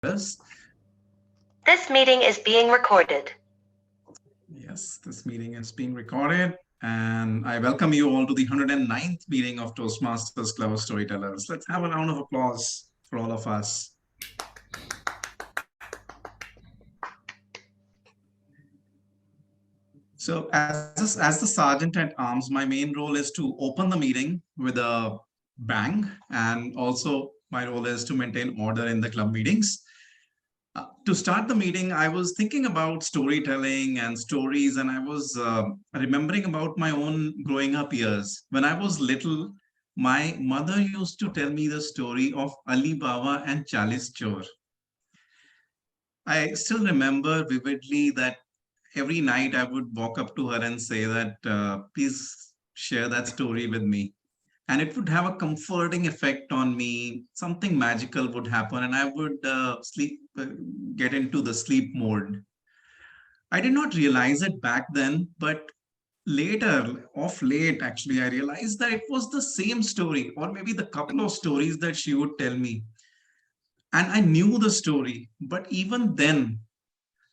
Storytellers. This meeting is being recorded. Yes, this meeting is being recorded, and I welcome you all to the 109th meeting of Toastmasters Clever Storytellers. Let's have a round of applause for all of us. So, as the sergeant at arms, my main role is to open the meeting with a bang, and also my role is to maintain order in the club meetings. To start the meeting, I was thinking about storytelling and stories, and I was remembering about my own growing up years. When I was little, my mother used to tell me the story of Ali Baba and Chalis Chor. I still remember vividly that every night I would walk up to her and say that, please share that story with me. And it would have a comforting effect on me. Something magical would happen, and I would get into the sleep mode. I did not realize it back then, but later, of late, actually, I realized that it was the same story, or maybe the couple of stories that she would tell me. And I knew the story, but even then,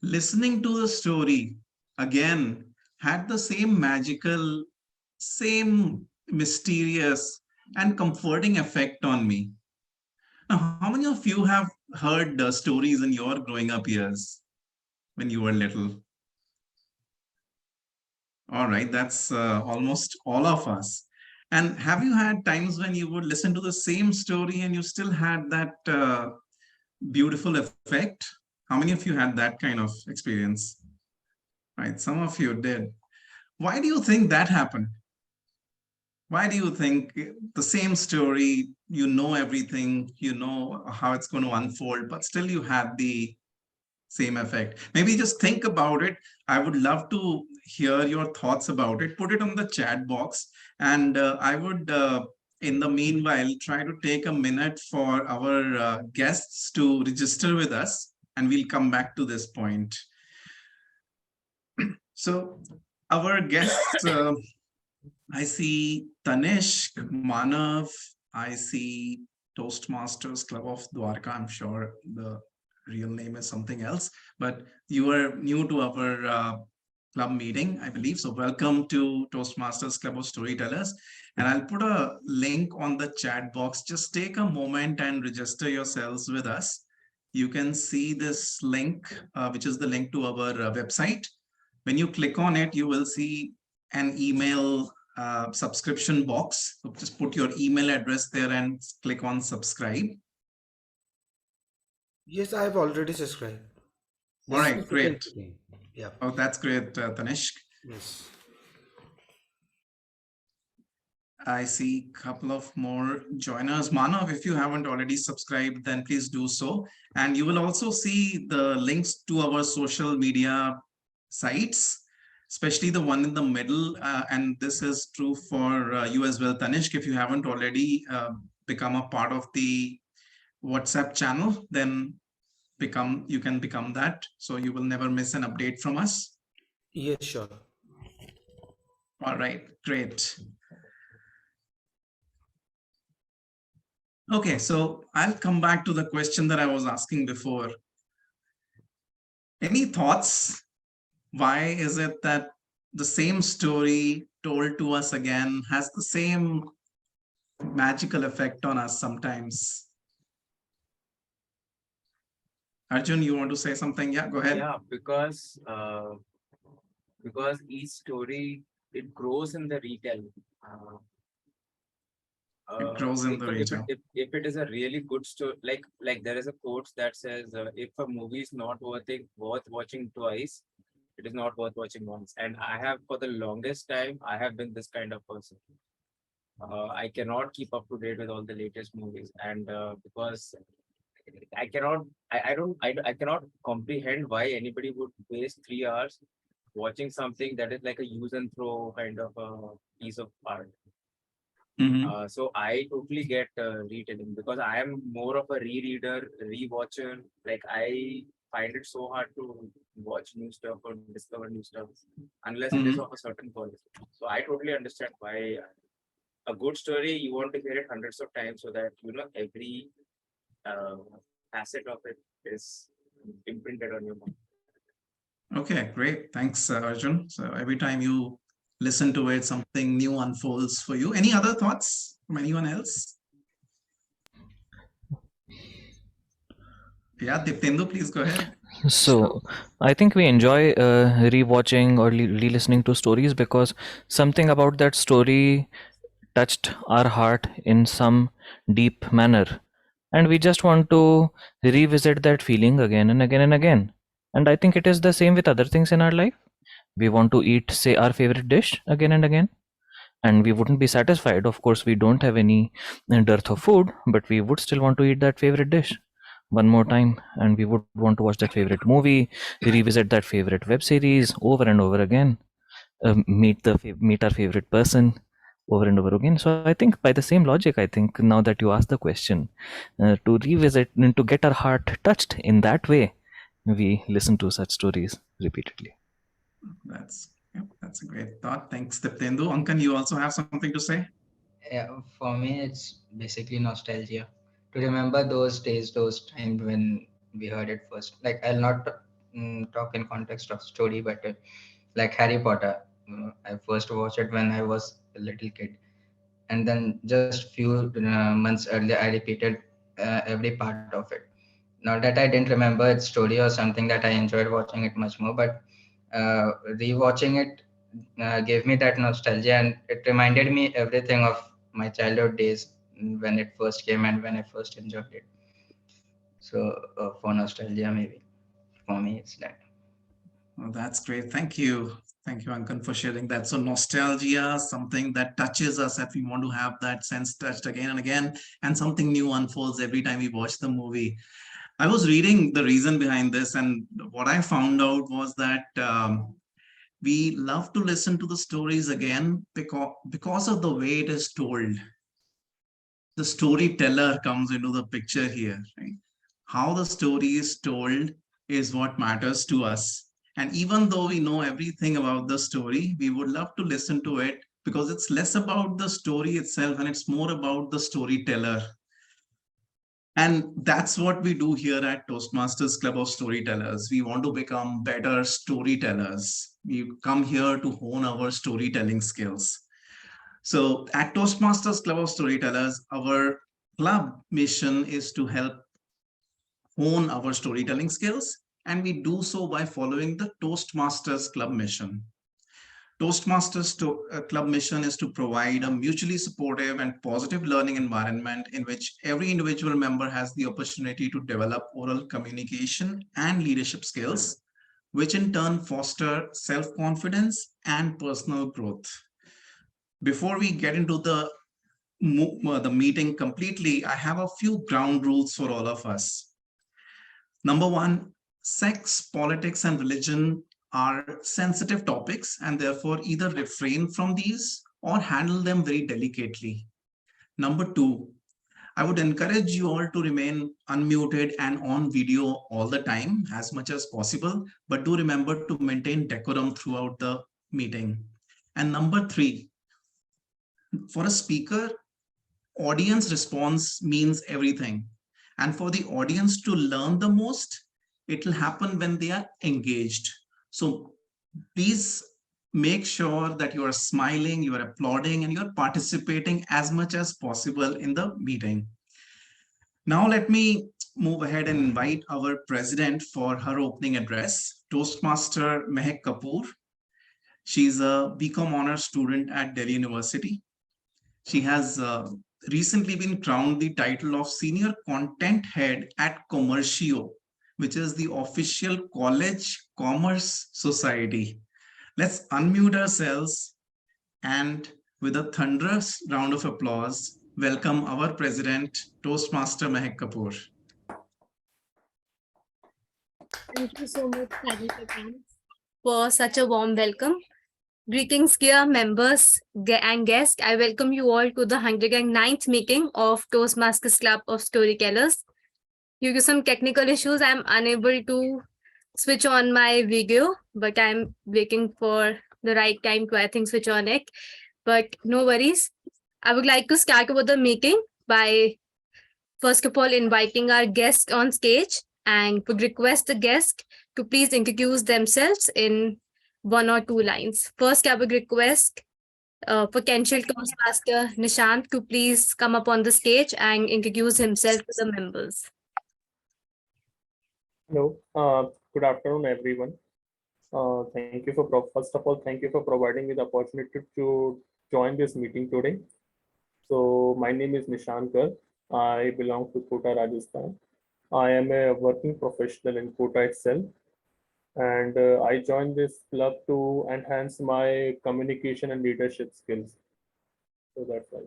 listening to the story again had the same magical, same mysterious, and comforting effect on me. Now, how many of you have heard stories in your growing up years when you were little? All right, that's almost all of us. And have you had times when you would listen to the same story and you still had that beautiful effect? How many of you had that kind of experience? Right, some of you did. Why do you think that happened? Why do you think the same story, you know everything, you know how it's going to unfold, but still you had the same effect? Maybe just think about it. I would love to hear your thoughts about it. Put it on the chat box. And I would, in the meanwhile, try to take a minute for our guests to register with us. And we'll come back to this point. So, our guests, I see Tanishk, Manav, I see Toastmasters Club of Dwarka. I'm sure the real name is something else, but you are new to our club meeting, I believe. So welcome to Toastmasters Club of Storytellers. And I'll put a link on the chat box. Just take a moment and register yourselves with us. You can see this link, which is the link to our website. When you click on it, you will see an email subscription box. So just put your email address there and click on subscribe. Yes, I have already subscribed. All This is the right, second great. meeting. Yeah. Oh, that's great, Tanishk. Yes. I see a couple of more joiners. Manav, if you haven't already subscribed, then please do so. And you will also see the links to our social media sites, especially the one in the middle. And this is true for you as well, Tanishk. If you haven't already become a part of the WhatsApp channel, then you can become that. So you will never miss an update from us. Yes, sure. All right, great. Okay, so I'll come back to the question that I was asking before. Any thoughts? Why is it that the same story told to us again has the same magical effect on us sometimes? Arjun, you want to say something? Yeah, go ahead. Yeah, because each story it grows in the retell. Uh, It grows in the region. if it is a really good story, like there is a quote that says, if a movie is not worth watching twice, it is not worth watching once. And I have for the longest time I have been this kind of person. I cannot keep up to date with all the latest movies, and because I cannot, I cannot comprehend why anybody would waste 3 hours watching something that is like a use and throw kind of a piece of art. Mhm. So I totally get retelling because I am more of a rereader, rewatcher. Like I find it so hard to watch new stuff or discover new stuff unless it is Mhm. of a certain quality. So I totally understand why a good story you want to hear it hundreds of times so that you know every uh, facet of it is imprinted on your mind. Okay, great. Thanks, Arjun. So every time you listen to it, something new unfolds for you. Any other thoughts from anyone else? Yeah, Diptendu, please go ahead. So I think we enjoy rewatching or re-listening to stories because something about that story touched our heart in some deep manner, and we just want to revisit that feeling again and again and again. And I think it is the same with other things in our life. We want to eat, say, our favorite dish again and again, and we wouldn't be satisfied. Of course, we don't have any dearth of food, but we would still want to eat that favorite dish one more time, and we would want to watch that favorite movie, revisit that favorite web series over and over again, meet our favorite person over and over again. So I think by the same logic, I think now that you ask the question, to revisit and to get our heart touched in that way, we listen to such stories repeatedly. That's a great thought. Thanks, Diptendu. Ankan, you also have something to say? Yeah, for me, it's basically nostalgia. To remember those days, those times when we heard it first. Like, I'll not talk in context of story, but like Harry Potter. I first watched it when I was a little kid, and then just few months earlier, I repeated every part of it. Not that I didn't remember its story or something, that I enjoyed watching it much more, but rewatching it gave me that nostalgia, and it reminded me everything of my childhood days when it first came and when I first enjoyed it. So for nostalgia, maybe for me, it's that. Well, that's great. Thank you. Thank you, Ankan, for sharing that. So nostalgia, something that touches us, that we want to have that sense touched again and again, and something new unfolds every time we watch the movie. I was reading the reason behind this, and what I found out was that we love to listen to the stories again because of the way it is told. The storyteller comes into the picture here, right? How the story is told is what matters to us. And even though we know everything about the story, we would love to listen to it because it's less about the story itself and it's more about the storyteller. And that's what we do here at Toastmasters Club of Storytellers. We want to become better storytellers. We come here to hone our storytelling skills. So at Toastmasters Club of Storytellers, our club mission is to help hone our storytelling skills, and we do so by following the Toastmasters Club mission. Toastmasters Club mission is to provide a mutually supportive and positive learning environment in which every individual member has the opportunity to develop oral communication and leadership skills, which in turn foster self-confidence and personal growth. Before we get into the meeting completely, I have a few ground rules for all of us. Number one, sex, politics, and religion are sensitive topics, and therefore either refrain from these or handle them very delicately. Number two, I would encourage you all to remain unmuted and on video all the time as much as possible, but do remember to maintain decorum throughout the meeting. And number three, for a speaker, audience response means everything. And for the audience to learn the most, it will happen when they are engaged. So please make sure that you are smiling, you are applauding, and you are participating as much as possible in the meeting. Now let me move ahead and invite our president for her opening address, Toastmaster Mehak Kapoor. She's a BCom honors student at Delhi University. She has recently been crowned the title of Senior Content Head at Commercio, which is the official college commerce society. Let's unmute ourselves and with a thunderous round of applause, welcome our president, Toastmaster Mehak Kapoor. Thank you so much, Saji Patan, for such a warm welcome. Greetings, dear members and guests. I welcome you all to the 109th meeting of Toastmasters Club of Storytellers. Due to some technical issues, I'm unable to switch on my video, but I'm waiting for the right time to, I think, switch on it. But no worries. I would like to start over the meeting by, first of all, inviting our guest on stage. and would request the guest to please introduce themselves in 1 or 2 lines. First, I would request potential Toastmaster Nishant to please come up on the stage and introduce himself to the members. Hello, good afternoon, everyone. Thank you for first of all, thank you for providing me the opportunity to join this meeting today. So my name is Nishant Garg. I belong to Kota, Rajasthan. I am a working professional in Kota itself, and I joined this club to enhance my communication and leadership skills. So that's why.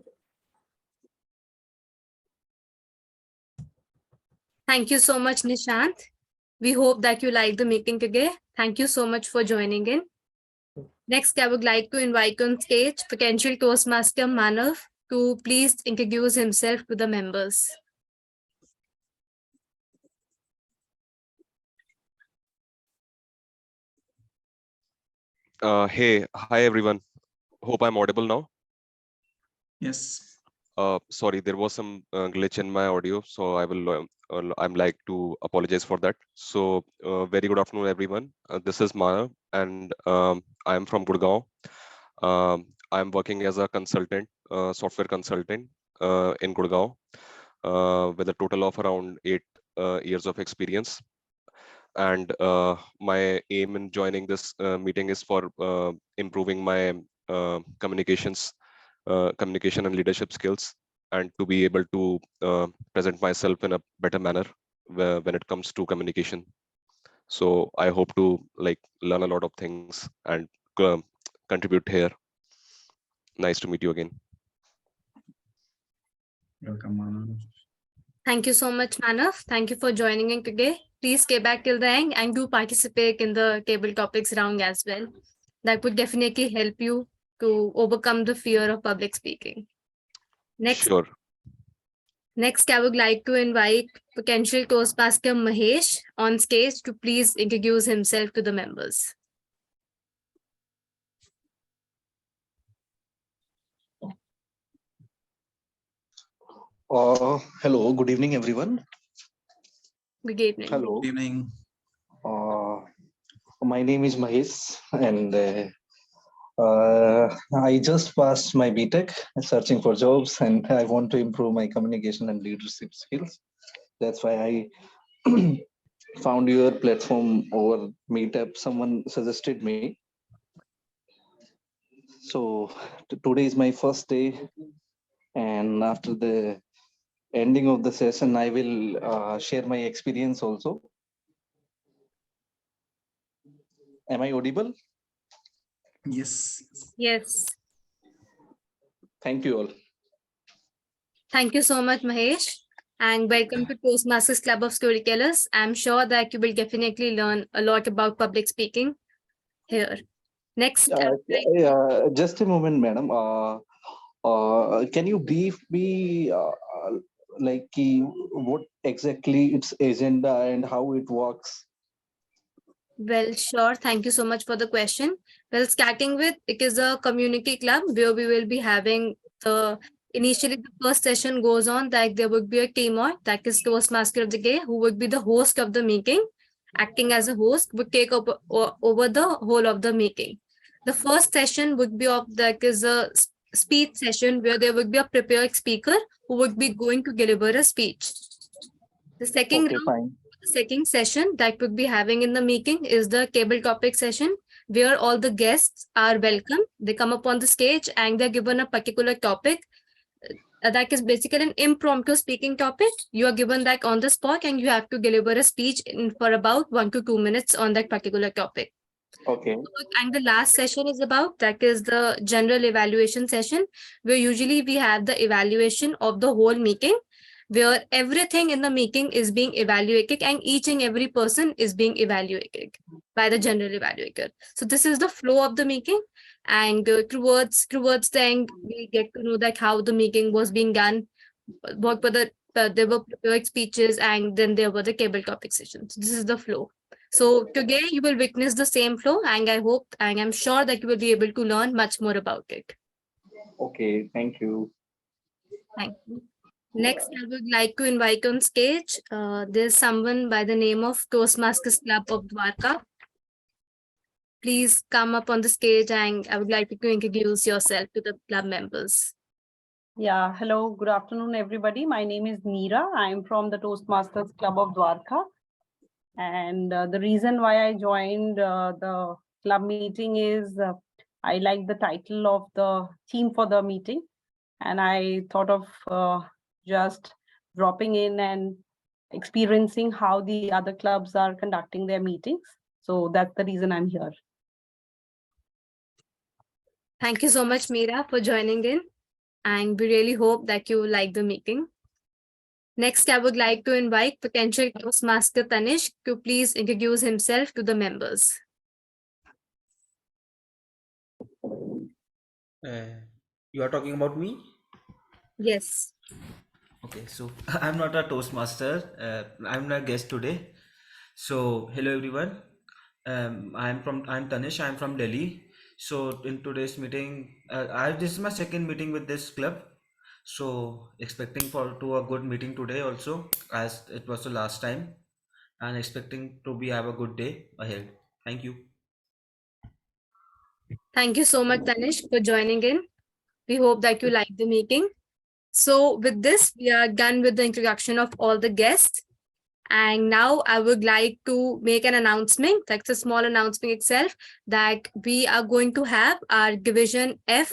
Thank you so much, Nishant. We hope that you like the meeting today. Thank you so much for joining in. Next, I would like to invite on stage potential Toastmaster Manav to please introduce himself to the members. Hi everyone. Hope I'm audible now. Yes. Sorry, there was some glitch in my audio, so I'm like to apologize for that. So very good afternoon, everyone. This is Manav, and I'm from Gurgaon. I'm working as a consultant, software consultant in Gurgaon, with a total of around 8 years of experience. And my aim in joining this meeting is for improving my communication and leadership skills, and to be able to present myself in a better manner when it comes to communication. So I hope to learn a lot of things and contribute here. Nice to meet you again. Welcome, Manav. Thank you so much, Manav. Thank you for joining in today. Please stay back till the end and do participate in the table topics round as well. That would definitely help you to overcome the fear of public speaking. Sure. Next, I would like to invite potential Toastmaster Mahesh on stage to please introduce himself to the members. Hello, good evening, everyone. Good evening. Hello. Good evening. My name is Mahesh, and I just passed my BTech, searching for jobs, and I want to improve my communication and leadership skills. That's why I found your platform over Meetup. Someone suggested me. So today is my first day, and after the ending of the session, I will share my experience also. Am I audible? Yes. Yes. Thank you all. Thank you so much, Mahesh. And welcome to Toastmasters Club of Storytellers. I'm sure that you will definitely learn a lot about public speaking here. Next. Just a moment, madam. Can you brief me what exactly its agenda and how it works? Well, sure. Thank you so much for the question. Well, starting with, it is a community club where we will be having initially the first session goes on that there would be a teamer, that is Toastmaster of the Day, who would be the host of the meeting, acting as a host, would take over the whole of the meeting. The first session would be of that is a speech session where there would be a prepared speaker who would be going to deliver a speech. The second session that would be having in the meeting is the table topic session, where all the guests are welcome. They come up on the stage and they're given a particular topic. That is basically an impromptu speaking topic. You are given that on the spot and you have to deliver a speech for about 1 to 2 minutes on that particular topic. Okay. And the last session is about, that is the general evaluation session, where usually we have the evaluation of the whole meeting, where everything in the meeting is being evaluated and each and every person is being evaluated by the general evaluator. So this is the flow of the meeting, and towards the end, we get to know that how the meeting was being done, what were there were prepared speeches, and then there were the table topic sessions. This is the flow. So today you will witness the same flow, and I hope and I'm sure that you will be able to learn much more about it. Okay, thank you. Thank you. Next, I would like to invite on stage, there's someone by the name of Toastmasters Club of Dwarka. Please come up on the stage and I would like you to introduce yourself to the club members. Yeah, hello, good afternoon, everybody. My name is Neera. I'm from the Toastmasters Club of Dwarka. And the reason why I joined the club meeting is I like the title of the theme for the meeting. And I thought of just dropping in and experiencing how the other clubs are conducting their meetings. So that's the reason I'm here. Thank you so much, Meera, for joining in. And we really hope that you like the meeting. Next, I would like to invite potential Toastmaster Tanish to please introduce himself to the members. You are talking about me? Yes. Okay, so I'm not a Toastmaster. I'm a guest today. So hello everyone. I'm Tanish. I'm from Delhi. So in today's meeting, this is my second meeting with this club. So expecting to a good meeting today also, as it was the last time, and expecting to have a good day ahead. Thank you. Thank you so much, Tanish, for joining in. We hope that you like the meeting. So with this, we are done with the introduction of all the guests. And now I would like to make an announcement, that's a small announcement itself, that we are going to have our Division F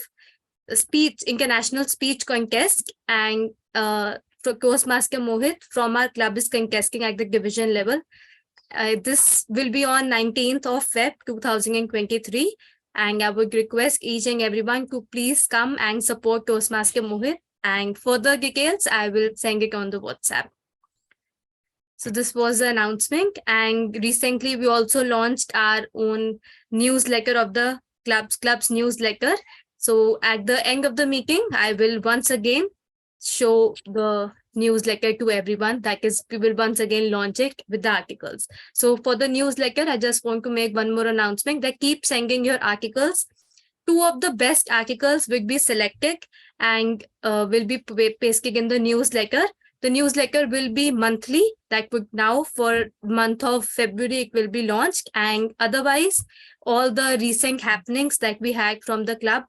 international speech contest, and Toastmaster Mohit from our club is contesting at the division level. This will be on 19th of Feb 2023, and I would request each and everyone to please come and support Toastmaster Mohit, and further details I will send it on the WhatsApp. So this was the announcement, and recently we also launched our own newsletter of the club's newsletter. So at the end of the meeting, I will once again show the newsletter to everyone. That is, we will once again launch it with the articles. So for the newsletter, I just want to make one more announcement that keep sending your articles. 2 of the best articles will be selected and will be pasted in the newsletter. The newsletter will be monthly. That would now for month of February, it will be launched. And otherwise, all the recent happenings that we had from the club,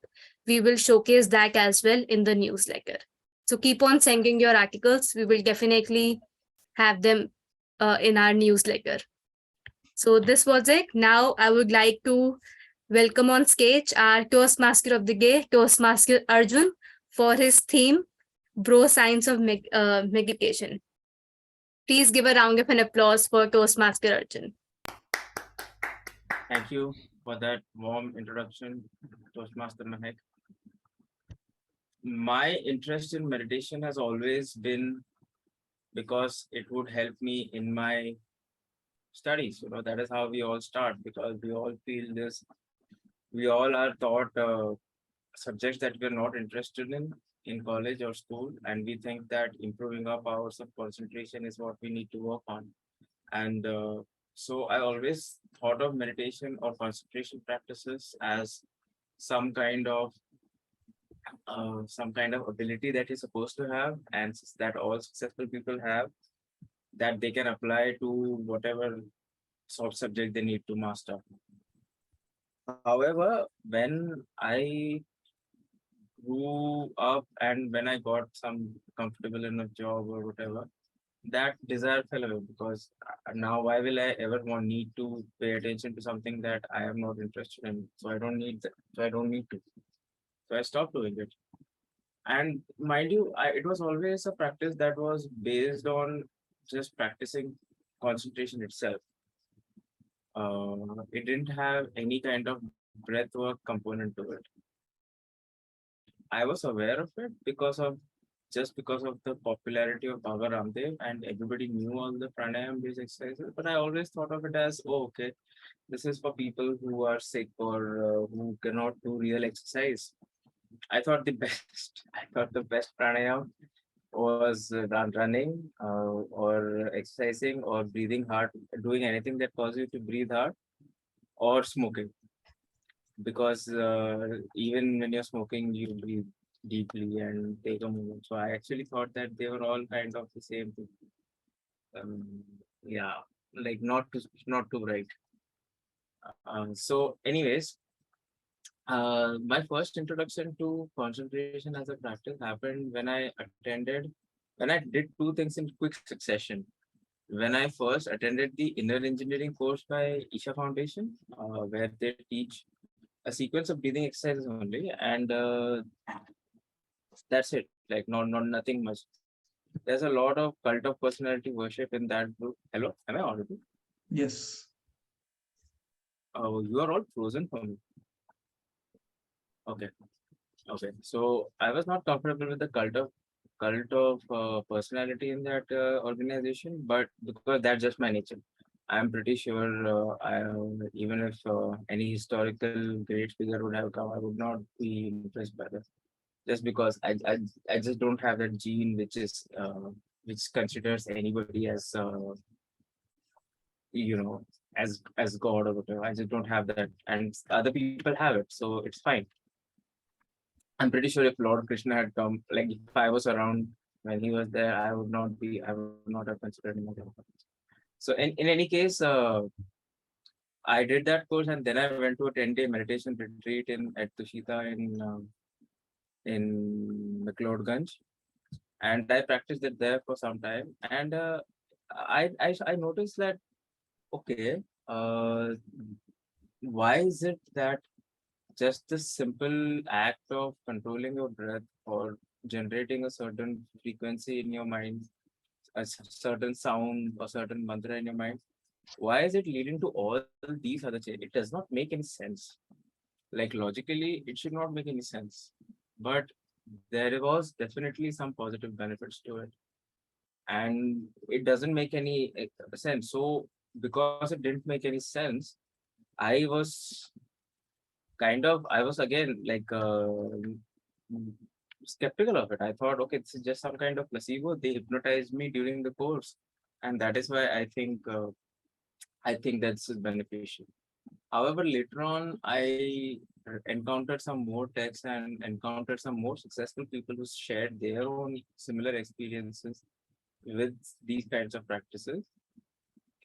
we will showcase that as well in the newsletter. So keep on sending your articles. We will definitely have them in our newsletter. So this was it. Now I would like to welcome on stage our Toastmaster of the Day, Toastmaster Arjun, for his theme, Bro Science of Meditation. Please give a round of an applause for Toastmaster Arjun. Thank you for that warm introduction, Toastmaster Mahek. My interest in meditation has always been because it would help me in my studies. That is how we all start, because we all feel this. We all are taught subjects that we're not interested in college or school, and we think that improving our powers of concentration is what we need to work on. And so I always thought of meditation or concentration practices as some kind of ability that you're supposed to have, and that all successful people have, that they can apply to whatever sort of subject they need to master. However, when I grew up and when I got some comfortable enough job or whatever, that desire fell away, because now why will I ever need to pay attention to something that I am not interested in? So I don't need that. So I don't need to. So I stopped doing it. And mind you, it was always a practice that was based on just practicing concentration itself. It didn't have any kind of breath work component to it. I was aware of it because of the popularity of Baba Ramdev, and everybody knew all the pranayam based exercises. But I always thought of it as, oh, okay, this is for people who are sick or who cannot do real exercise. I thought the best pranayam was running or exercising or breathing hard, doing anything that causes you to breathe hard, or smoking. Because even when you're smoking, you breathe deeply and take a moment. So I actually thought that they were all kind of the same thing. Yeah, like not too bright. So, anyways, my first introduction to concentration as a practice happened when I did two things in quick succession. When I first attended the inner engineering course by Isha Foundation, where they teach a sequence of breathing exercises only, and that's it. Like not nothing much. There's a lot of cult of personality worship in that group. Hello, am I audible? Yes. Oh, you are all frozen for me. Okay. Okay, so I was not comfortable with the cult of personality in that organization, but because that's just my nature, I'm pretty sure even if any historical great figure would have come, I would not be impressed by that. Just because I just don't have that gene which considers anybody as you know as God or whatever. I just don't have that, and other people have it, so it's fine. I'm pretty sure if Lord Krishna had come, like if I was around when he was there, I would not have considered him. So in any case, I did that course and then I went to a 10-day meditation retreat at Tushita in McLeodganj, and I practiced it there for some time. And I noticed that okay, why is it that just the simple act of controlling your breath or generating a certain frequency in your mind, certain sound or certain mantra in your mind, why is it leading to all these other changes? It does not make any sense. Like logically, it should not make any sense. But there was definitely some positive benefits to it. And it doesn't make any sense. So because it didn't make any sense, I was I was again like skeptical of it. I thought, okay, this is just some kind of placebo. They hypnotized me during the course, and that is why I think that's beneficial. However, later on, I encountered some more texts and encountered some more successful people who shared their own similar experiences with these kinds of practices.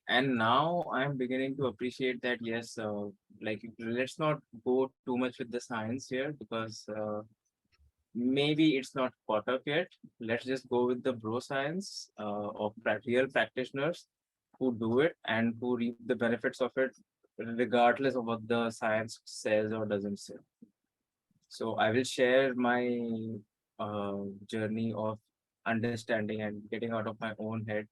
And now I'm beginning to appreciate that, yes, like let's not go too much with the science here because maybe it's not caught up yet. Let's just go with the bro science of real practitioners who do it and who reap the benefits of it, regardless of what the science says or doesn't say. So I will share my journey of understanding and getting out of my own head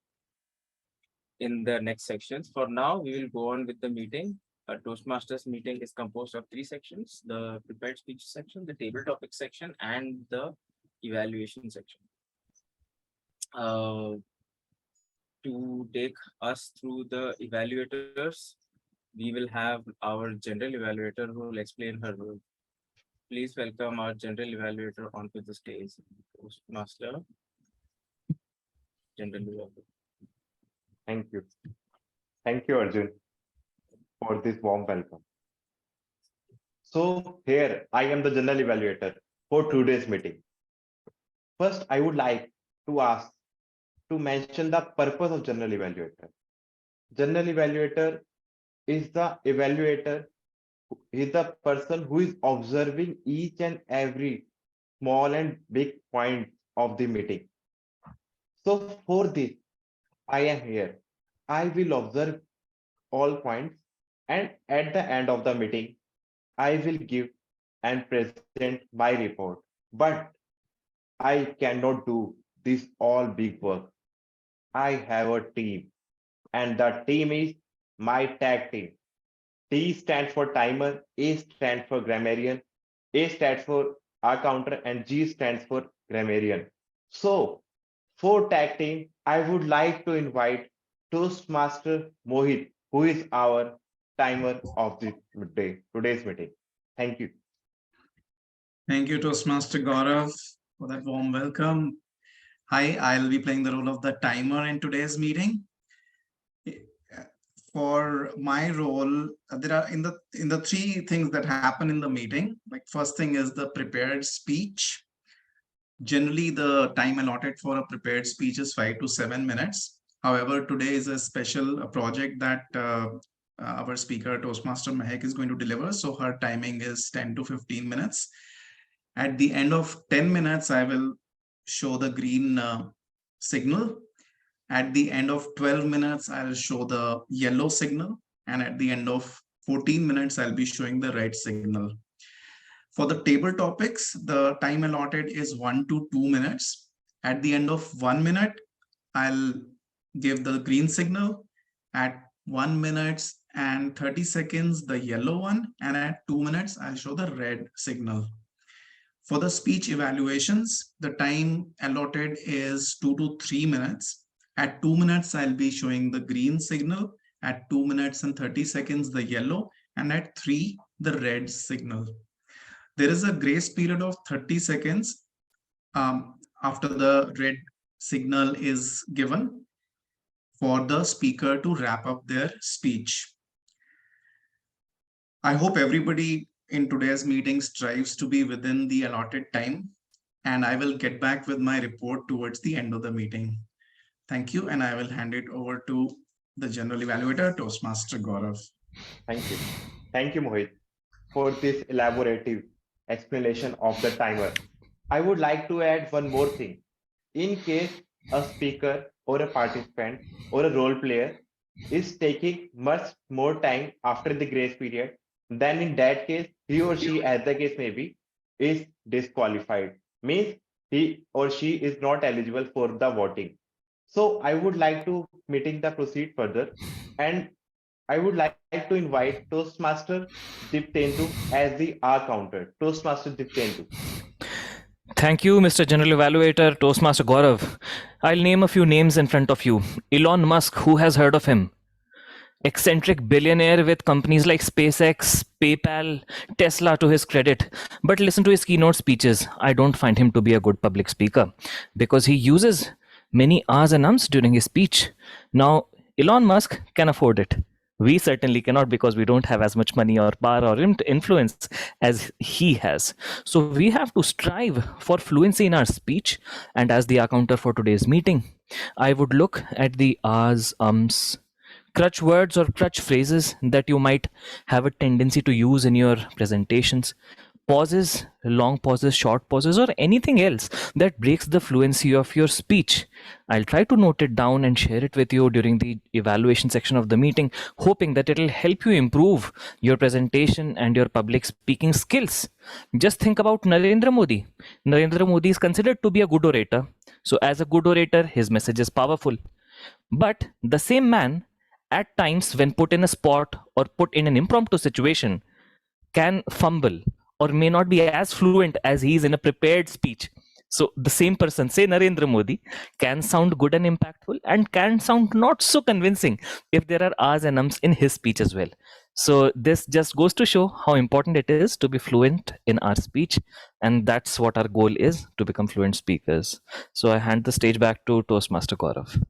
in the next sections. For now, we will go on with the meeting. A Toastmasters meeting is composed of 3 sections: the prepared speech section, the table topic section, and the evaluation section. To take us through the evaluators, we will have our general evaluator who will explain her role. Please welcome our general evaluator onto the stage. Toastmaster, general evaluator. Thank you. Thank you, Arjun, for this warm welcome. So here I am the general evaluator for today's meeting. First, I would like to mention the purpose of general evaluator. General evaluator is the evaluator, is the person who is observing each and every small and big point of the meeting. So for this, I am here. I will observe all points, and at the end of the meeting, I will give and present my report. But I cannot do this all big work. I have a team, and the team is my tag team. T stands for timer, A stands for grammarian, A stands for accounter, and G stands for grammarian. So, for tag team, I would like to invite Toastmaster Mohit, who is our timer of the day, today's meeting. Thank you. Thank you, Toastmaster Gaurav, for that warm welcome. Hi, I'll be playing the role of the timer in today's meeting. For my role, there are in the 3 things that happen in the meeting. Like first thing is the prepared speech. Generally, the time allotted for a prepared speech is 5 to 7 minutes. However, today is a special project that our speaker, Toastmaster Mehak, is going to deliver. So her timing is 10 to 15 minutes. At the end of 10 minutes, I will show the green signal. At the end of 12 minutes, I'll show the yellow signal. And at the end of 14 minutes, I'll be showing the red signal. For the table topics, the time allotted is 1 to 2 minutes. At the end of 1 minute, I'll give the green signal. At 1 minute and 30 seconds, the yellow one. And at 2 minutes, I'll show the red signal. For the speech evaluations, the time allotted is 2 to 3 minutes. At 2 minutes, I'll be showing the green signal. At 2 minutes and 30 seconds, the yellow. And at 3, the red signal. There is a grace period of 30 seconds after the red signal is given for the speaker to wrap up their speech. I hope everybody in today's meeting strives to be within the allotted time, and I will get back with my report towards the end of the meeting. Thank you, and I will hand it over to the General Evaluator, Toastmaster Gaurav. Thank you. Thank you, Mohit, for this elaborative explanation of the timer. I would like to add one more thing. In case a speaker or a participant or a role player is taking much more time after the grace period, then in that case, he or she, as the case may be, is disqualified. Means he or she is not eligible for the voting. So I would like to meeting the proceed further, and I would like to invite Toastmaster Diptendu as the R counter. Toastmaster Diptendu. Thank you, Mr. General Evaluator, Toastmaster Gaurav. I'll name a few names in front of you. Elon Musk, who has heard of him? Eccentric billionaire with companies like SpaceX, PayPal, Tesla to his credit. But listen to his keynote speeches. I don't find him to be a good public speaker because he uses many ahs and ums during his speech. Now, Elon Musk can afford it. We certainly cannot because we don't have as much money or power or influence as he has. So we have to strive for fluency in our speech. And as the accounter for today's meeting, I would look at the ahs, ums, crutch words or crutch phrases that you might have a tendency to use in your presentations, pauses, long pauses, short pauses, or anything else that breaks the fluency of your speech. I'll try to note it down and share it with you during the evaluation section of the meeting, hoping that it'll help you improve your presentation and your public speaking skills. Just think about Narendra Modi. Narendra Modi is considered to be a good orator. So as a good orator, his message is powerful. But the same man, at times when put in a spot or put in an impromptu situation, can fumble or may not be as fluent as he is in a prepared speech. So the same person, say Narendra Modi, can sound good and impactful and can sound not so convincing if there are ahs and ums in his speech as well. So this just goes to show how important it is to be fluent in our speech. And that's what our goal is, to become fluent speakers. So I hand the stage back to Toastmaster Gaurav.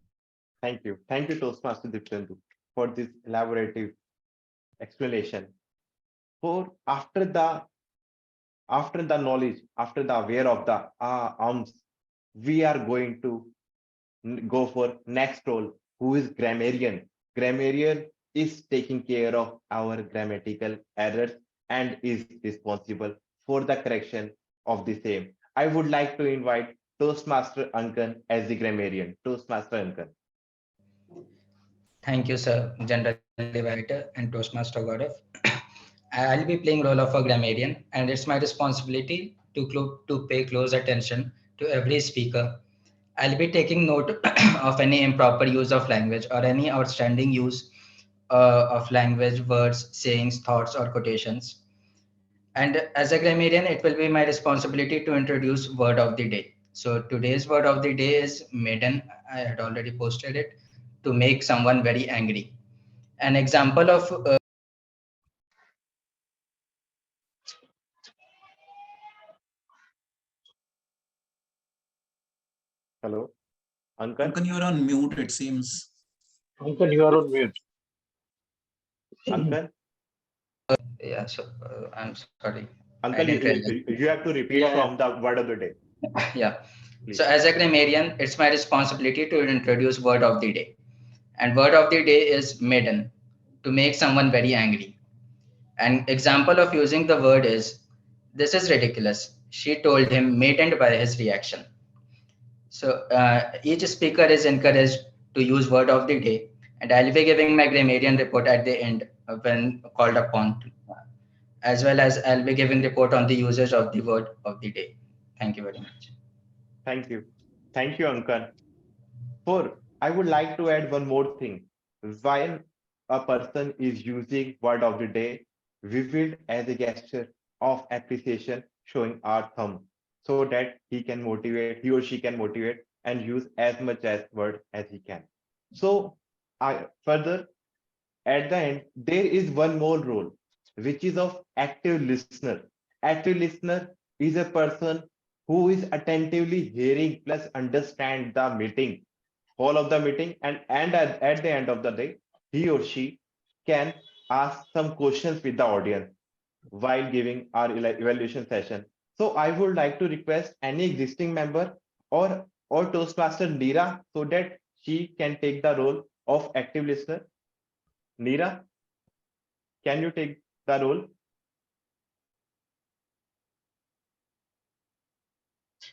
Thank you. Thank you, Toastmaster Diptendu, for this elaborative explanation. For after the knowledge, after the aware of the ums, we are going to go for next role, who is grammarian. Grammarian is taking care of our grammatical errors and is responsible for the correction of the same. I would like to invite Toastmaster Ankan as the grammarian. Toastmaster Ankan. Thank you, sir, General Evaluator and Toastmaster Gaurav. I'll be playing role of a grammarian, and it's my responsibility to pay close attention to every speaker. I'll be taking note of any improper use of language or any outstanding use of language, words, sayings, thoughts, or quotations. And as a grammarian, it will be my responsibility to introduce word of the day. So today's word of the day is maiden. I had already posted it. To make someone very angry. An example of Hello, Ankan. Ankan, you're on mute, it seems. Ankan, you are on mute. Ankan. Yeah, so I'm sorry. Uncle, you have to repeat from the word of the day. Yeah. Please. So as a grammarian, it's my responsibility to introduce word of the day. And word of the day is maiden, to make someone very angry. An example of using the word is, this is ridiculous. She told him, maddened by his reaction. So each speaker is encouraged to use word of the day, and I'll be giving my grammarian report at the end when called upon, as well as I'll be giving report on the usage of the word of the day. Thank you very much. Thank you. Thank you, Ankan. Four, I would like to add one more thing. While a person is using word of the day, we will as a gesture of appreciation showing our thumb so that he or she can motivate and use as much as word as he can. So I further at the end, there is one more role, which is of active listener. Active listener is a person who is attentively hearing plus understand the meeting, whole of the meeting, and at the end of the day, he or she can ask some questions with the audience while giving our evaluation session. So I would like to request any existing member or Toastmaster Neera so that she can take the role of active listener. Neera, can you take the role?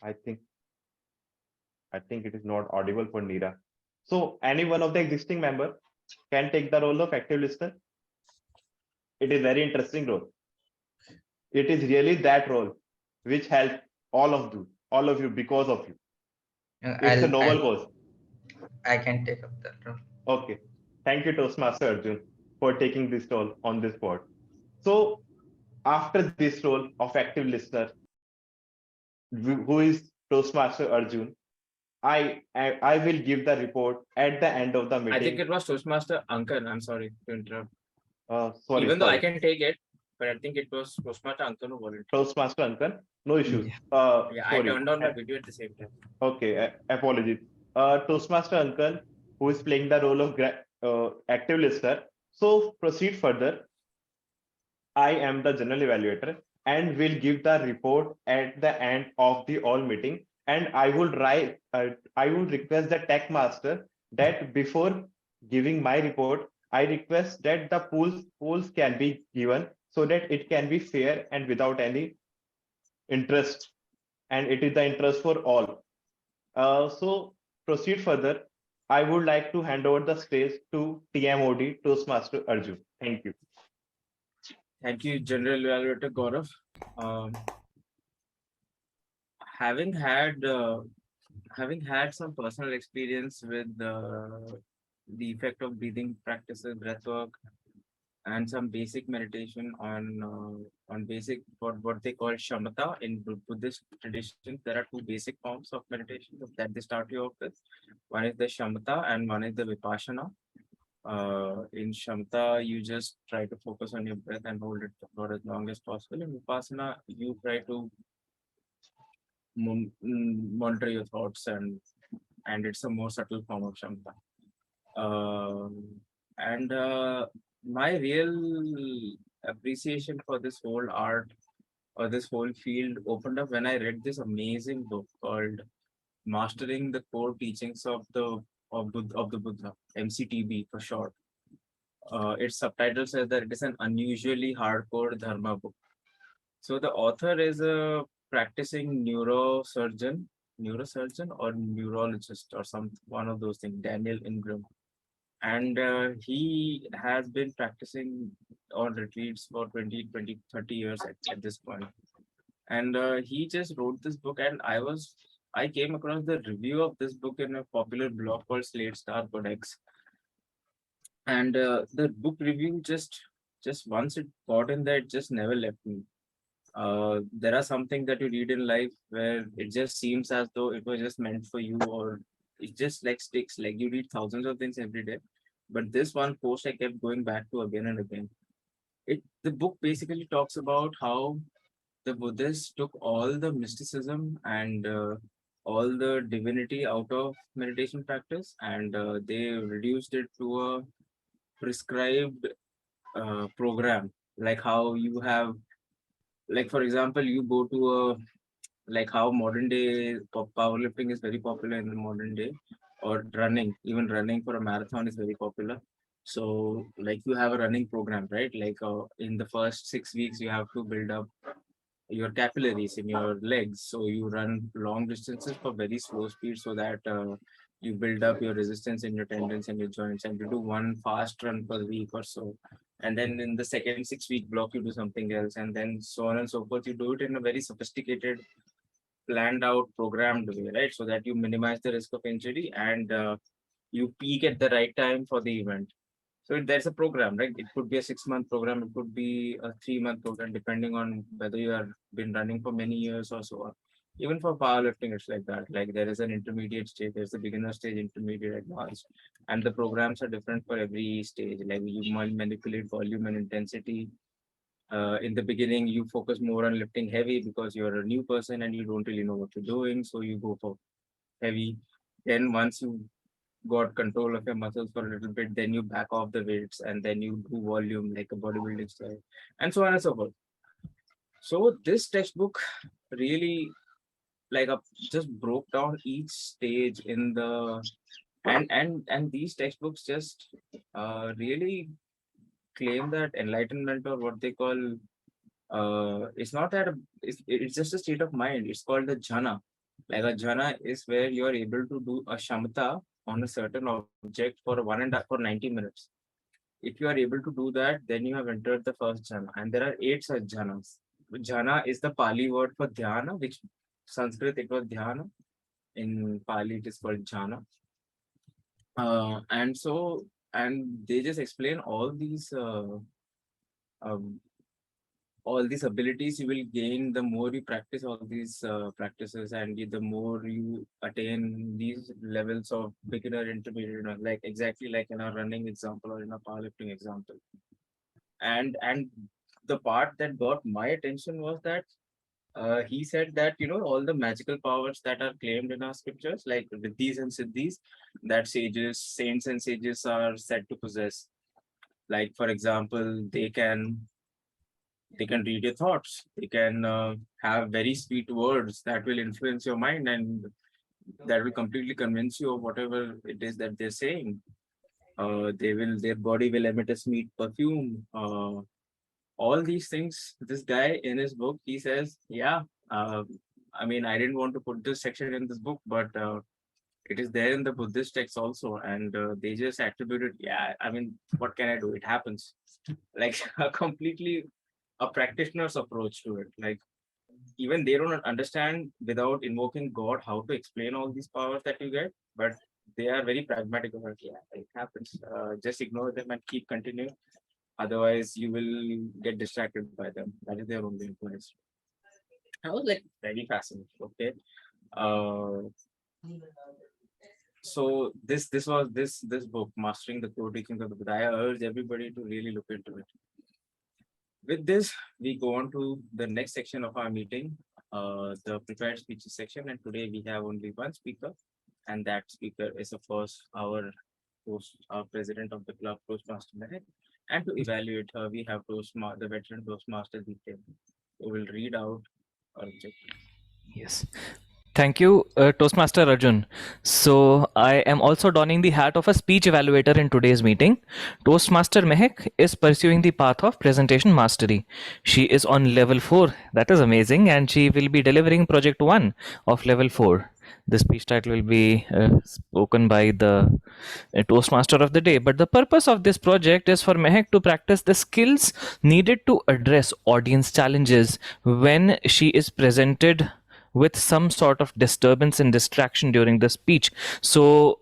I think it is not audible for Neera. So any one of the existing member can take the role of active listener. It is very interesting role. It is really that role which helped all of you because of you. It's a noble cause. I can take up that role. Okay. Thank you, Toastmaster Arjun, for taking this role on this board. So after this role of active listener, who is Toastmaster Arjun, I will give the report at the end of the meeting. I think it was Toastmaster Ankan. I'm sorry to interrupt. Sorry, Even though I sorry. can take it, but I think it was Toastmaster Ankan who volunteered. Toastmaster Ankan, no issues. Yeah, I Sorry. turned on my video at the same time. Okay, apologies. Toastmaster Ankan, who is playing the role of active listener. So proceed further. I am the general evaluator and will give the report at the end of the all meeting. And I would request the tech master that before giving my report, I request that the polls can be given so that it can be fair and without any interest. And it is the interest for all. So proceed further. I would like to hand over the stage to TMOD, Toastmaster Arjun. Thank you. Thank you, General Evaluator Gaurav. Having had some personal experience with the effect of breathing practices, breathwork, and some basic meditation on basic what they call shamatha in Buddhist traditions. There are two basic forms of meditation that they start you off with. One is the shamatha and one is the vipassana. In shamatha, you just try to focus on your breath and hold it for as long as possible. In vipassana, you try to monitor your thoughts and it's a more subtle form of shamatha. And my real appreciation for this whole art or this whole field opened up when I read this amazing book called Mastering the Core Teachings of the Buddha, MCTB for short. Its subtitle says that it is an unusually hardcore dharma book. So the author is a practicing neurosurgeon or neurologist or one of those things, Daniel Ingram. And he has been practicing on retreats for 20, 30 years at this point. And he just wrote this book, and I came across the review of this book in a popular blog called Slate Star Codex. And the book review just once it got in there, it just never left me. There are something that you read in life where it just seems as though it was just meant for you, or it just like sticks. Like you read thousands of things every day, but this one post I kept going back to again and again. The book basically talks about how the Buddhists took all the mysticism and all the divinity out of meditation practice, and they reduced it to a prescribed program, like how you have, like for example, you go to like how modern day powerlifting is very popular in the modern day, or running, even running for a marathon is very popular. So like you have a running program, right? Like in the first 6 weeks, you have to build up your capillaries in your legs. So you run long distances for very slow speed so that you build up your resistance in your tendons and your joints, and you do one fast run per week or so. And then in the second 6 week block, you do something else, and then so on and so forth. You do it in a very sophisticated, planned out, programmed way, right? So that you minimize the risk of injury and you peak at the right time for the event. So there's a program, right? It could be a 6 month program, it could be a 3 month program, depending on whether you have been running for many years or so on. Even for powerlifting, it's like that. Like there is an intermediate stage, there's the beginner stage, intermediate, advanced, and the programs are different for every stage. Like you might manipulate volume and intensity. In the beginning, you focus more on lifting heavy because you're a new person and you don't really know what you're doing, so you go for heavy. Then once you got control of your muscles for a little bit, then you back off the weights and then you do volume like a bodybuilding style, and so on and so forth. So this textbook really just broke down each stage in the and these textbooks just really claim that enlightenment, or what they call it's not that it's just a state of mind. It's called the jhana. Like a jhana is where you are able to do a shamata on a certain object for 90 minutes. If you are able to do that, then you have entered the first jhana, and there are 8 such jhanas. Jhana is the Pali word for dhyana, which Sanskrit it was dhyana. In Pali it is called jhana. And they just explain all these abilities you will gain the more you practice all these practices, and the more you attain these levels of beginner, intermediate, like exactly like in a running example or in a powerlifting example. And the part that got my attention was that he said that all the magical powers that are claimed in our scriptures, like riddhis and siddhis, that saints and sages are said to possess. Like for example, they can read your thoughts. They can have very sweet words that will influence your mind and that will completely convince you of whatever it is that they're saying. Their body will emit a sweet perfume. All these things, this guy in his book, he says, yeah, I mean, I didn't want to put this section in this book, but it is there in the Buddhist text also. And they just attributed, yeah, I mean, what can I do? It happens. Like a practitioner's approach to it. Like even they don't understand without invoking God how to explain all these powers that you get, but they are very pragmatic about it. Yeah, it happens. Just ignore them and keep continuing. Otherwise, you will get distracted by them. That is their only influence. I was like very fascinated. Okay. So this book, Mastering the Core Teachings of the Buddha, I urge everybody to really look into it. With this, we go on to the next section of our meeting, the prepared speeches section. And today we have only one speaker, and that speaker is, of course, our president of the club, Toastmaster Mehak. And to evaluate her, we have the veteran Toastmaster Deep, who will read out our objective. Yes. Thank you, Toastmaster Arjun. So I am also donning the hat of a speech evaluator in today's meeting. Toastmaster Mehak is pursuing the path of presentation mastery. She is on level 4. That is amazing. And she will be delivering project 1 of level 4. The speech title will be spoken by the Toastmaster of the day. But the purpose of this project is for Mehak to practice the skills needed to address audience challenges when she is presented with some sort of disturbance and distraction during the speech. So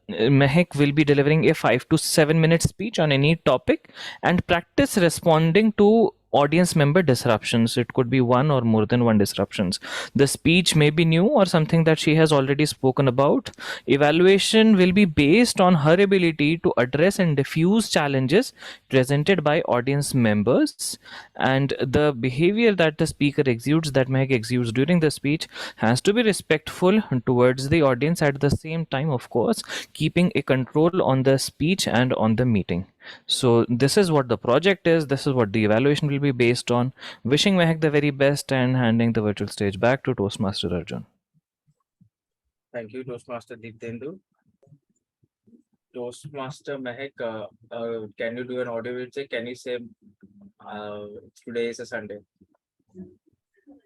Mehak will be delivering a 5 to 7 minute speech on any topic and practice responding to audience member disruptions. It could be one or more than one disruptions. The speech may be new or something that she has already spoken about. Evaluation will be based on her ability to address and diffuse challenges presented by audience members, and the behavior that the speaker exudes, that Mehak exudes during the speech, has to be respectful towards the audience, at the same time, of course, keeping a control on the speech and on the meeting. So this is what the project is. This is what the evaluation will be based on. Wishing Mehak the very best and handing the virtual stage back to Toastmaster Arjun. Thank you, Toastmaster Deeptendu. Toastmaster Mehak, can you do an audio check? Can you say today is a Sunday?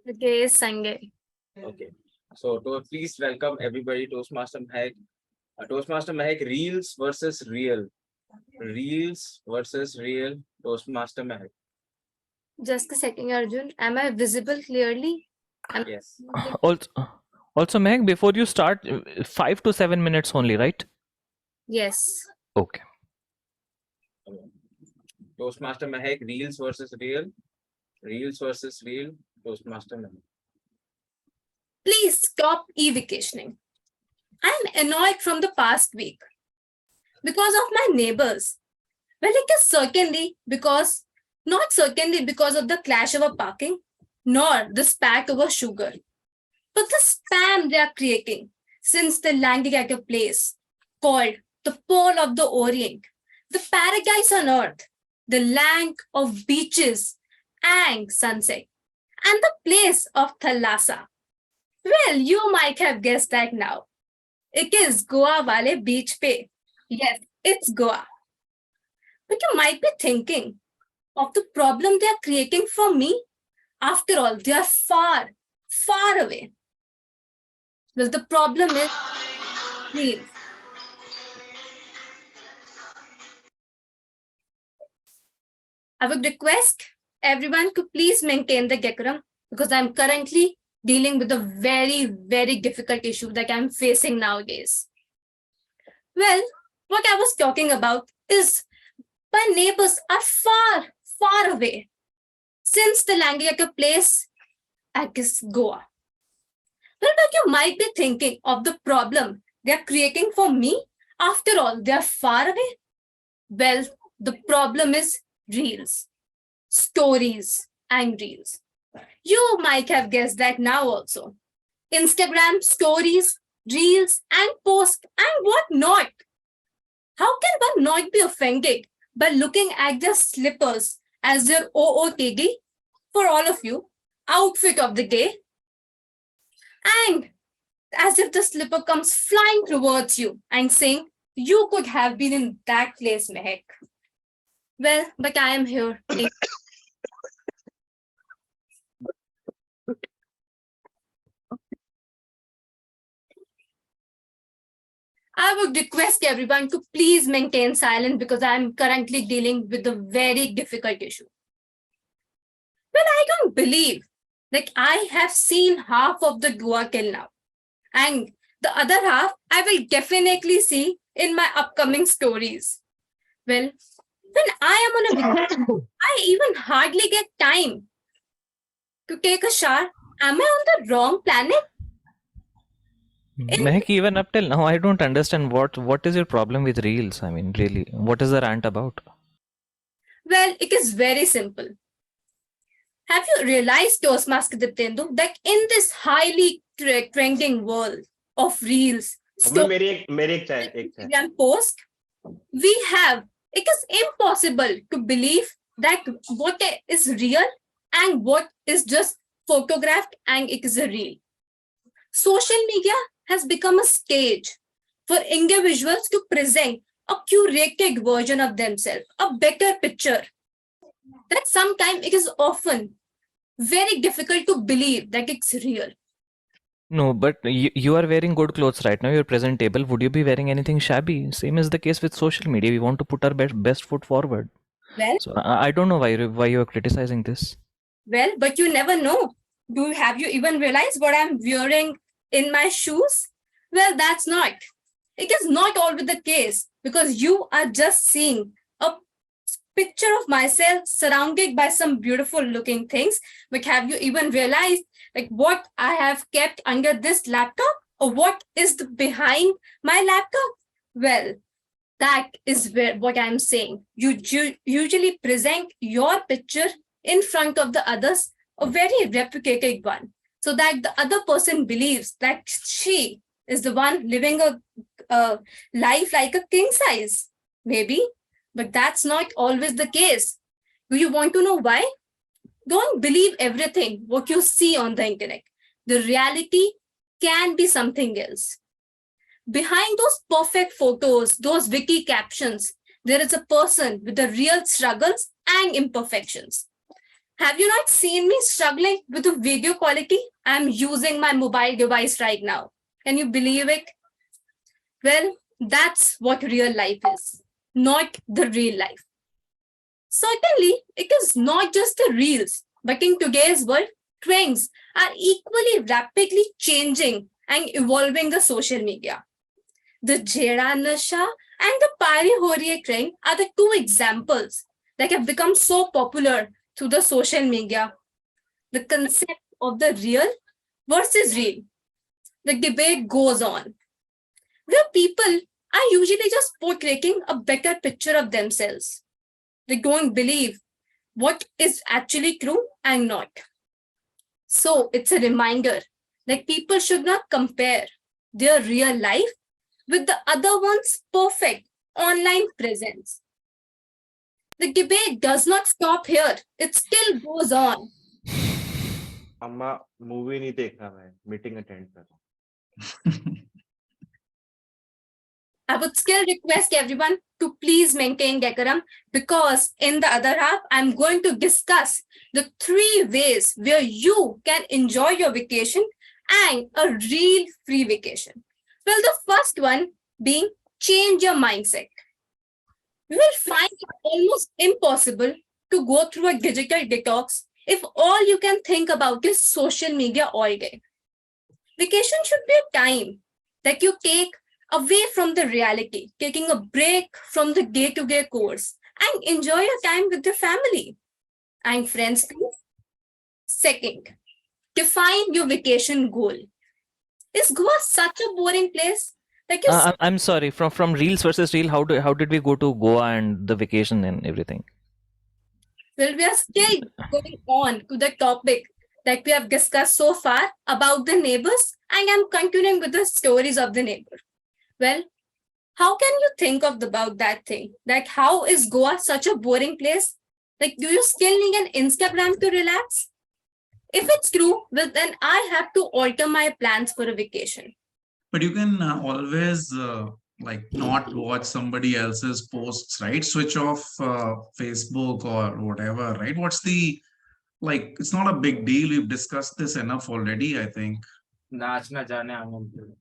Today is Sunday. Okay. So please welcome everybody, Toastmaster Mehak. Toastmaster Mehak, reels versus real. Reels versus real, Toastmaster Mehak. Just a second, Arjun. Am I visible clearly? Yes. Also, Mehak, before you start, 5 to 7 minutes only, right? Yes. Okay. Toastmaster Mehak, reels versus real. Reels versus real, Toastmaster Mehak. Please stop e-vacationing. I'm annoyed from the past week because of my neighbors. Well, it is not certainly because of the clash over parking, nor the spat over sugar, but the spam they are creating since the landing at a place called the Pole of the Orient, the paradise on earth, the land of beaches and sunset, and the place of Thalassa. Well, you might have guessed that now. It is Goa Wale Beach Pe. Yes, it's Goa. But you might be thinking of the problem they are creating for me. After all, they are far, far away. Well, the problem is reels. I would request everyone to please maintain the decorum because I'm currently dealing with a very, very difficult issue that I'm facing nowadays. Well, what I was talking about is my neighbors are far, far away since the Langayaka place, I guess, Goa. Well, but you might be thinking of the problem they're creating for me. After all, they're far away. Well, the problem is reels, stories, and reels. You might have guessed that now also. Instagram stories, reels, and posts, and what not. How can one not be offended by looking at their slippers as their OOTD, for all of you, outfit of the day? And as if the slipper comes flying towards you and saying, you could have been in that place, Mehak. Well, but I am here. I would request everyone to please maintain silence because I am currently dealing with a very difficult issue. Well, I don't believe that I have seen half of the Goa till now. And the other half, I will definitely see in my upcoming stories. Well, when I am on a vacation, I even hardly get time to take a shower. Am I on the wrong planet? Mehak, even up till now, I don't understand what is your problem with reels. I mean, really, what is the rant about? Well, it is very simple. Have you realized, Toastmaster Deeptendu, that in this highly trending world of reels, and post, it is impossible to believe that what is real and what is just photographed and it is a reel. Social media has become a stage for individuals to present a curated version of themselves, a better picture. That sometimes it is often very difficult to believe that it's real. No, but you are wearing good clothes right now. You're presentable. Would you be wearing anything shabby? Same is the case with social media. We want to put our best foot forward. Well, so I don't know why you are criticizing this. Well, but you never know. Have you even realized what I'm wearing in my shoes? Well, that's not. It is not always the case because you are just seeing a picture of myself surrounded by some beautiful looking things. But have you even realized like what I have kept under this laptop or what is behind my laptop? Well, that is what I'm saying. You usually present your picture in front of the others, a very replicated one, so that the other person believes that she is the one living a life like a king size. Maybe, But that's not always the case. Do you want to know why? Don't believe everything what you see on the internet. The reality can be something else. Behind those perfect photos, those witty captions, there is a person with the real struggles and imperfections. Have you not seen me struggling with the video quality? I'm using my mobile device right now. Can you believe it? Well, that's what real life is, not the real life. Certainly, it is not just the reels, but in today's world, trends are equally rapidly changing and evolving the social media. The Jera Nasha and the Pari Horiye trend are the two examples that have become so popular through the social media. The concept of the real versus real. The debate goes on, where people are usually just portraying a better picture of themselves. They don't believe what is actually true and not. So it's a reminder that people should not compare their real life with the other one's perfect online presence. The debate does not stop here. It still goes on. अम्मा movie नहीं देख रहा मैं meeting attend कर रहा हूँ I would still request everyone to please maintain decorum, because in the other half, I'm going to discuss the 3 ways where you can enjoy your vacation and a real free vacation. Well, the first one being change your mindset. You will find it almost impossible to go through a digital detox if all you can think about is social media all day. Vacation should be a time that you take away from the reality, taking a break from the day-to-day course and enjoy your time with your family and friends too. Second, define your vacation goal. Is Goa such a boring place? Like you I'm sorry. From reels versus reel, how did we go to Goa and the vacation and everything? Well, we are still going on to the topic that we have discussed so far about the neighbors, and I'm continuing with the stories of the neighbor. Well, how can you think about that thing? Like, how is Goa such a boring place? Like, do you still need an Instagram to relax? If it's true, well, then I have to alter my plans for a vacation. But you can always like not watch somebody else's posts, right? Switch off Facebook or whatever, right? What's the, like, it's not a big deal. We've discussed this enough already, I think. नाच ना जाने आनंद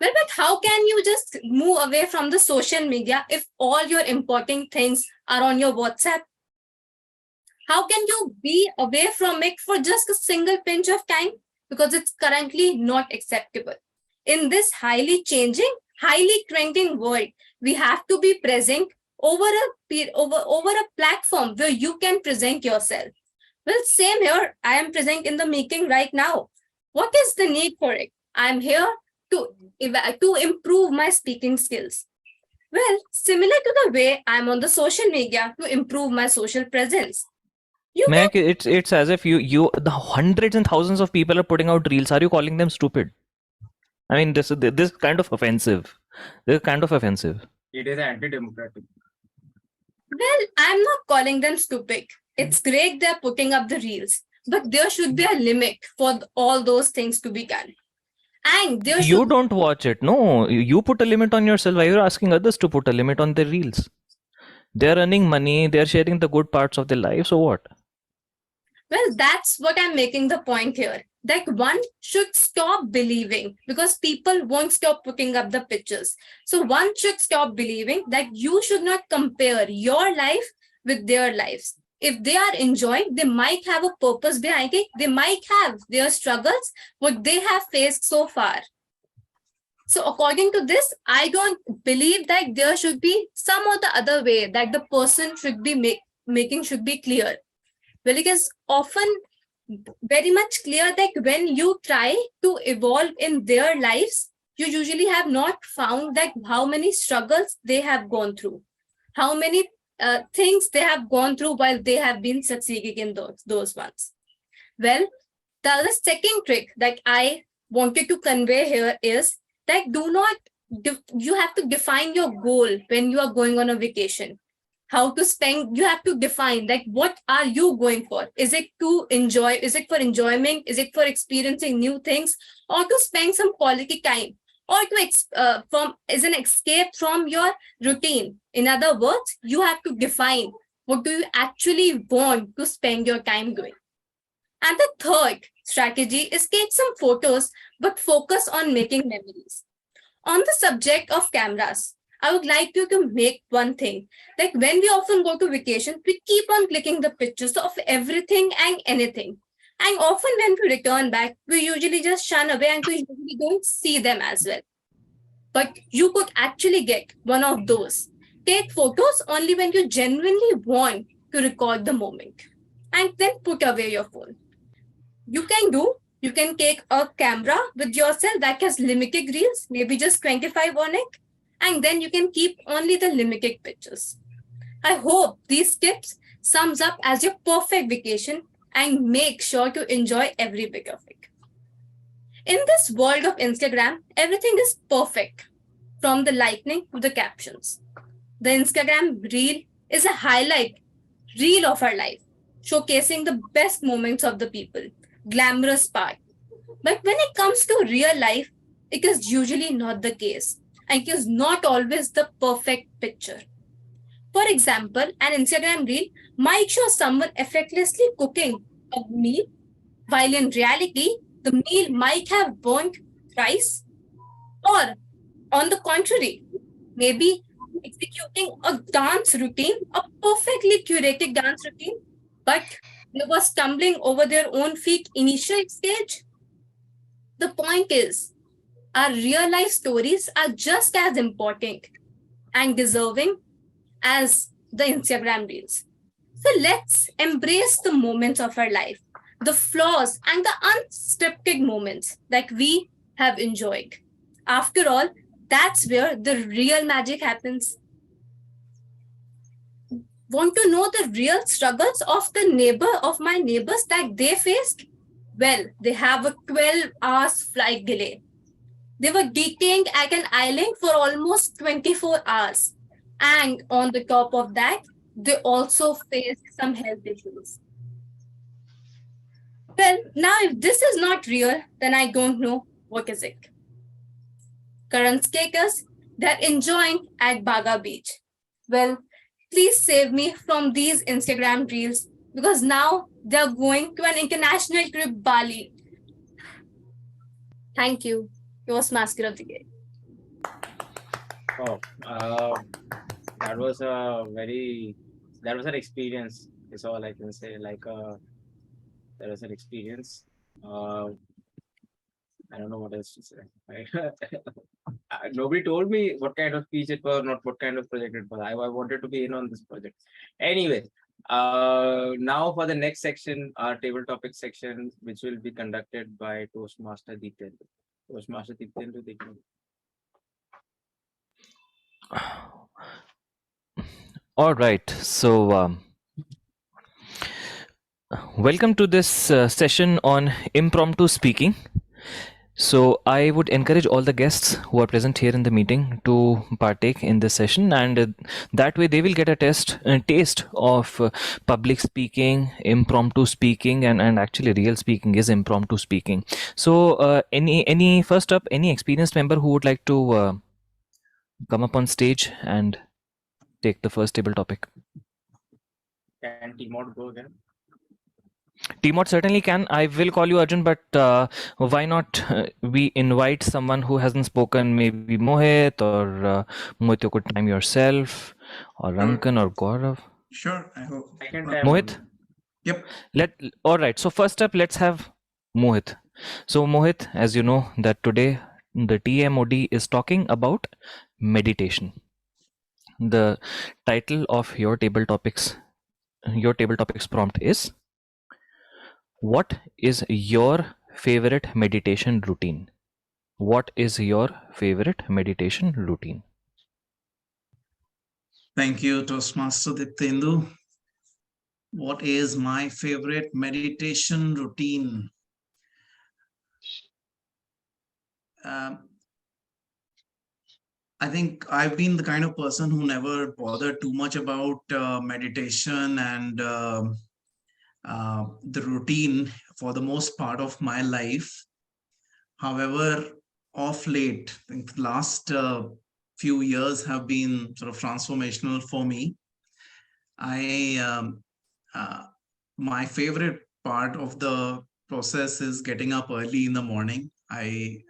Well, but how can you just move away from the social media if all your important things are on your WhatsApp? How can you be away from it for just a single pinch of time? Because it's currently not acceptable. In this highly changing, highly trending world, we have to be present over a platform where you can present yourself. Well, same here. I am present in the meeting right now. What is the need for it? I'm here to improve my speaking skills. Well, similar to the way I'm on the social media to improve my social presence. Mac, it's as if the hundreds and thousands of people are putting out reels. Are you calling them stupid? I mean, this is kind of offensive. This is kind of offensive. It is anti-democratic. Well, I'm not calling them stupid. It's great they're putting up the reels, but there should be a limit for all those things to be done. And there You don't watch it. No, you put a limit on yourself. Why you're asking others to put a limit on their reels? They're earning money. They're sharing the good parts of their life. So what? Well, that's what I'm making the point here. That one should stop believing, because people won't stop putting up the pictures. So one should stop believing that you should not compare your life with their lives. If they are enjoying, they might have a purpose behind it. They might have their struggles, what they have faced so far. So according to this, I don't believe that there should be some or the other way that the person should be making should be clear. Well, it is often very much clear that when you try to evolve in their lives, you usually have not found that how many struggles they have gone through, how many things they have gone through while they have been succeeding in those ones. Well, the second trick that I wanted to convey here is that do not you have to define your goal when you are going on a vacation. How to spend, you have to define like what are you going for? Is it to enjoy? Is it for enjoyment? Is it for experiencing new things, or to spend some quality time, or to from is an escape from your routine? In other words, you have to define what do you actually want to spend your time doing. And the third strategy is take some photos, but focus on making memories. On the subject of cameras, I would like you to make one thing. Like when we often go to vacation, we keep on clicking the pictures of everything and anything. And often when we return back, we usually just shun away and we usually don't see them as well. But you could actually get one of those. Take photos only when you genuinely want to record the moment. And then put away your phone. You can take a camera with yourself that has limited reels, maybe just 25 on it, and then you can keep only the limited pictures. I hope these tips sums up as your perfect vacation and make sure to enjoy every bit of it. In this world of Instagram, everything is perfect, from the lightning to the captions. The Instagram reel is a highlight reel of our life, showcasing the best moments of the people, glamorous part. But when it comes to real life, it is usually not the case, and it is not always the perfect picture. For example, an Instagram reel might show someone effortlessly cooking a meal, while in reality, the meal might have burnt thrice. Or, on the contrary, maybe executing a dance routine, a perfectly curated dance routine, but they were stumbling over their own feet initial stage. The point is, our real life stories are just as important and deserving as the Instagram reels. So let's embrace the moments of our life, the flaws and the unscripted moments that we have enjoyed. After all, that's where the real magic happens. Want to know the real struggles of my neighbors that they faced? Well, they have a 12 hours flight delay. They were detained at an island for almost 24 hours. And on the top of that, they also faced some health issues. Well, now if this is not real, then I don't know what is it. Current status, they're enjoying at Baga Beach. Well, please save me from these Instagram reels because now they're going to an international trip, Bali. Thank you. Toastmaster of the day. Oh, that was an experience. Is all I can say. That was an experience. I don't know what else to say. Nobody told me what kind of speech it was, not what kind of project it was. I wanted to be in on this project. Anyway, now for the next section, our table topic section, which will be conducted by Toastmaster Deeptendu. Toastmaster Deeptendu, All right. So, welcome to this session on impromptu speaking. So I would encourage all the guests who are present here in the meeting to partake in this session, and that way they will get a taste of public speaking, impromptu speaking, and actually real speaking is impromptu speaking. So any first up, any experienced member who would like to come up on stage and take the first table topic? Can Timot go again? Timot certainly can. I will call you Arjun, but why not we invite someone who hasn't spoken, maybe Mohit or Mohit, you could time yourself, or Rankan or Gaurav. Sure, I hope. Mohit? Yep. All right. So first up, let's have Mohit. So Mohit, as you know, that today the TMOD is talking about meditation. The title of your table topics prompt is, what is your favorite meditation routine? What is your favorite meditation routine? Thank you, Toastmaster Diptendu. What is my favorite meditation routine? I think I've been the kind of person who never bothered too much about meditation and the routine for the most part of my life. However, of late, I think the last few years have been sort of transformational for me. Uh, my favorite part of the process is getting up early in the morning. I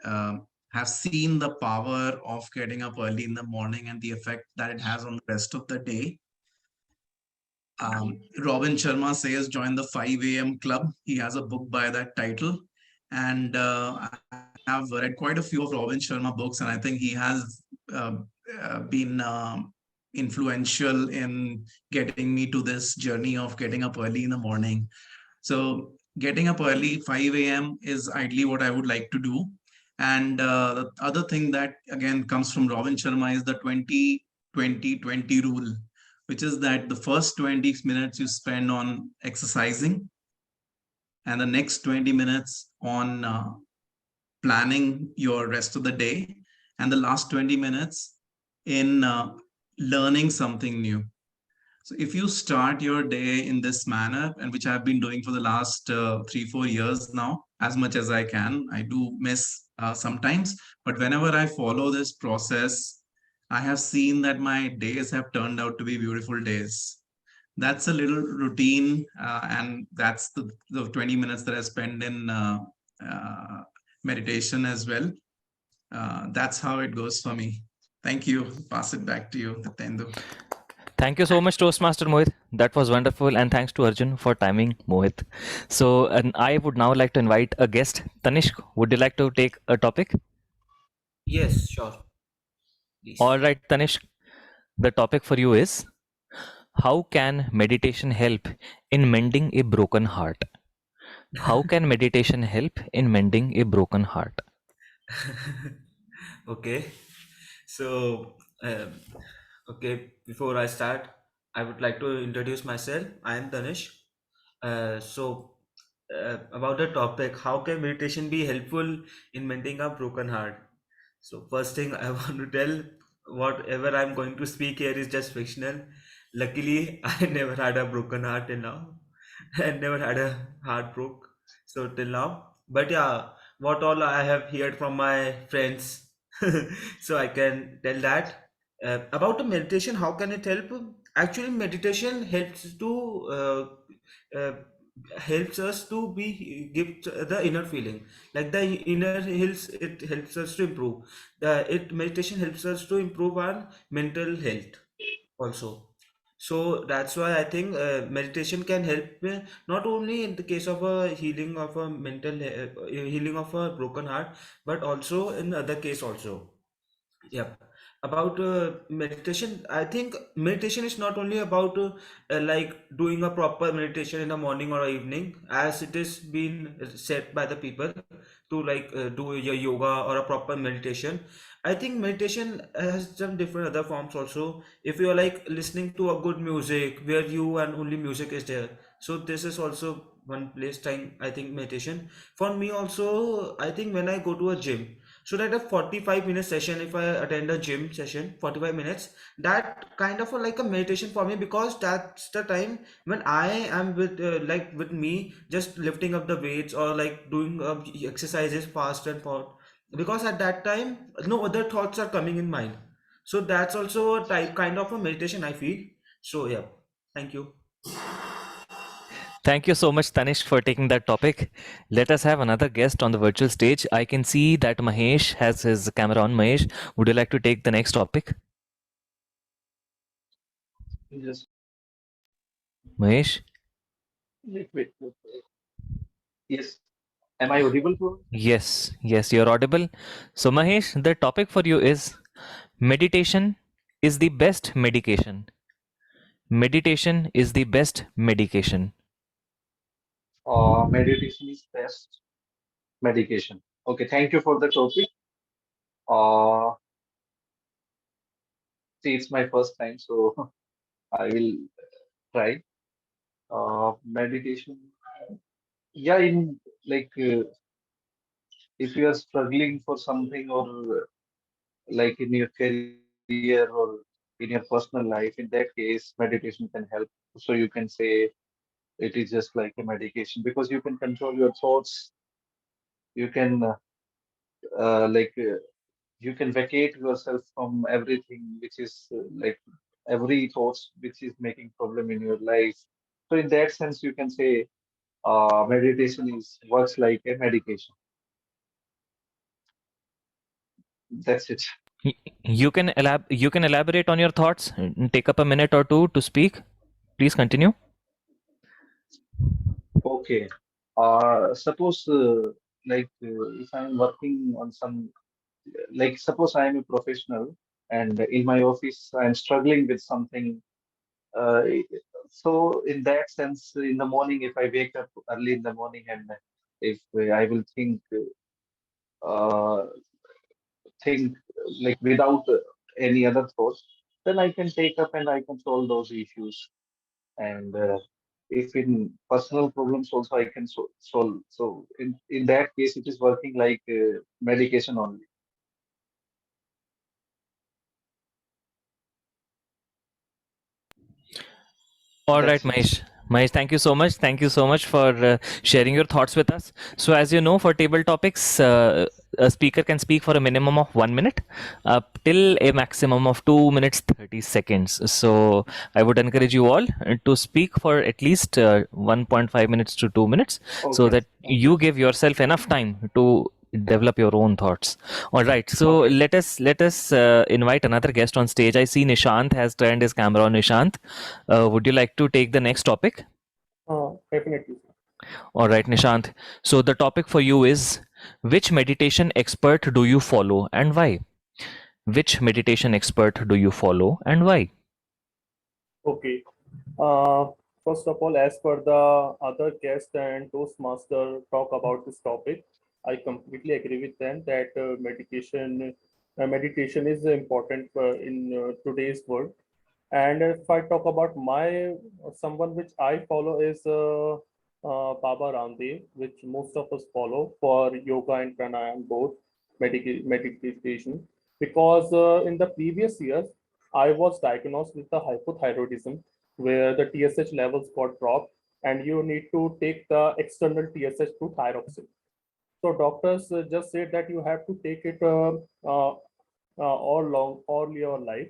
have seen the power of getting up early in the morning and the effect that it has on the rest of the day. Robin Sharma says join the 5 a.m. club. He has a book by that title. And I have read quite a few of Robin Sharma books, and I think he has uh, been influential in getting me to this journey of getting up early in the morning. So getting up early, 5 a.m. is ideally what I would like to do. And the other thing that again comes from Robin Sharma is the 20-20-20 rule, which is that the first 20 minutes you spend on exercising and the next 20 minutes on planning your rest of the day, and the last 20 minutes in learning something new. So if you start your day in this manner, and which I've been doing for the last 3-4 years now, as much as I can, I do miss sometimes, but whenever I follow this process, I have seen that my days have turned out to be beautiful days. That's a little routine, and that's the 20 minutes that I spend in meditation as well. That's how it goes for me. Thank you. Pass it back to you, Tatendu. Thank you so much, Toastmaster Mohit. That was wonderful, and thanks to Arjun for timing Mohit. So, and I would now like to invite a guest. Tanishq, would you like to take a topic? Yes, sure. Please. All right, Tanishq, the topic for you is how can meditation help in mending a broken heart? How can meditation help in mending a broken heart? Okay. So, okay, before I start, I would like to introduce myself. I am Danish. About the topic, how can meditation be helpful in mending a broken heart? So, first thing I want to tell, whatever I'm going to speak here is just fictional. Luckily, I never had a broken heart till now. I never had a heart broke. So, till now. But yeah, what all I have heard from my friends, so I can tell that. About the meditation, how can it help? Actually, meditation uh, helps us to be give the inner feeling, like the inner heals. It helps us to improve. The meditation helps us to improve our mental health also. So that's why I think meditation can help not only in the case of a healing of a healing of a broken heart, but also in other case also. Yep. About meditation, I think meditation is not only about like doing a proper meditation in the morning or evening, as it is been said by the people to like do your yoga or a proper meditation. I think meditation has some different other forms also. If you are like listening to a good music where you and only music is there, so this is also one place time. I think meditation. For me also, I think when I go to a gym. So that a 45-minute session, if I attend a gym session, 45 minutes, that kind of like a meditation for me, because that's the time when I am with like with me just lifting up the weights or like doing exercises fast and fast, because at that time no other thoughts are coming in mind. So that's also a type kind of a meditation I feel. So yeah, thank you. Thank you so much, Tanishq, for taking that topic. Let us have another guest on the virtual stage. I can see that Mahesh has his camera on. Mahesh, would you like to take the next topic? Yes. Mahesh? Wait. Yes. Am I audible to? Yes, you're audible. So, Mahesh, the topic for you is meditation is the best medication. Meditation is the best medication. Meditation is best medication. Okay, thank you for the topic. Uh, See, it's my first time, so I will try. Meditation. Yeah, in like if you are struggling for something or like in your career or in your personal life, in that case, meditation can help. So you can say it is just like a medication because you can control your thoughts. You can like you can vacate yourself from everything which is like every thoughts which is making problem in your life. So in that sense, you can say meditation is works like a medication. That's it. Y- you can elaborate on your thoughts and take up a minute or two to speak. Please continue. Okay. Suppose if I'm working on some, like suppose I am a professional and in my office I'm struggling with something. Uh, so in that sense, in the morning, if I wake up early in the morning and if I will uh, think like without any other thoughts, then I can take up and I can solve those issues. And if in personal problems also I can solve. So in that case, it is working like medication only. All right, That's it. Mahesh. Mahesh, thank you so much. Thank you so much for sharing your thoughts with us. So, as you know, for table topics, a speaker can speak for a minimum of 1 minute up till a maximum of 2 minutes 30 seconds. So, I would encourage you all to speak for at least 1.5 minutes to 2 minutes so Okay. that you give yourself enough time to develop your own thoughts. All right, so Okay. let us invite another guest on stage. I see Nishant has turned his camera on. Nishant, would you like to take the next topic? Definitely. All right, Nishant. So the topic for you is, which meditation expert do you follow and why? Which meditation expert do you follow and why? Okay. Uh, First of all, as per the other guest and Toastmaster talk about this topic, I completely agree with them that meditation is important in today's world. And if I talk about my someone which I follow is Baba Ramdev, which most of us follow for yoga and pranayama both meditation. Because in the previous years, I was diagnosed with the hypothyroidism, where the TSH levels got dropped, and you need to take the external TSH to thyroxine. So doctors just said that you have to take it all your life,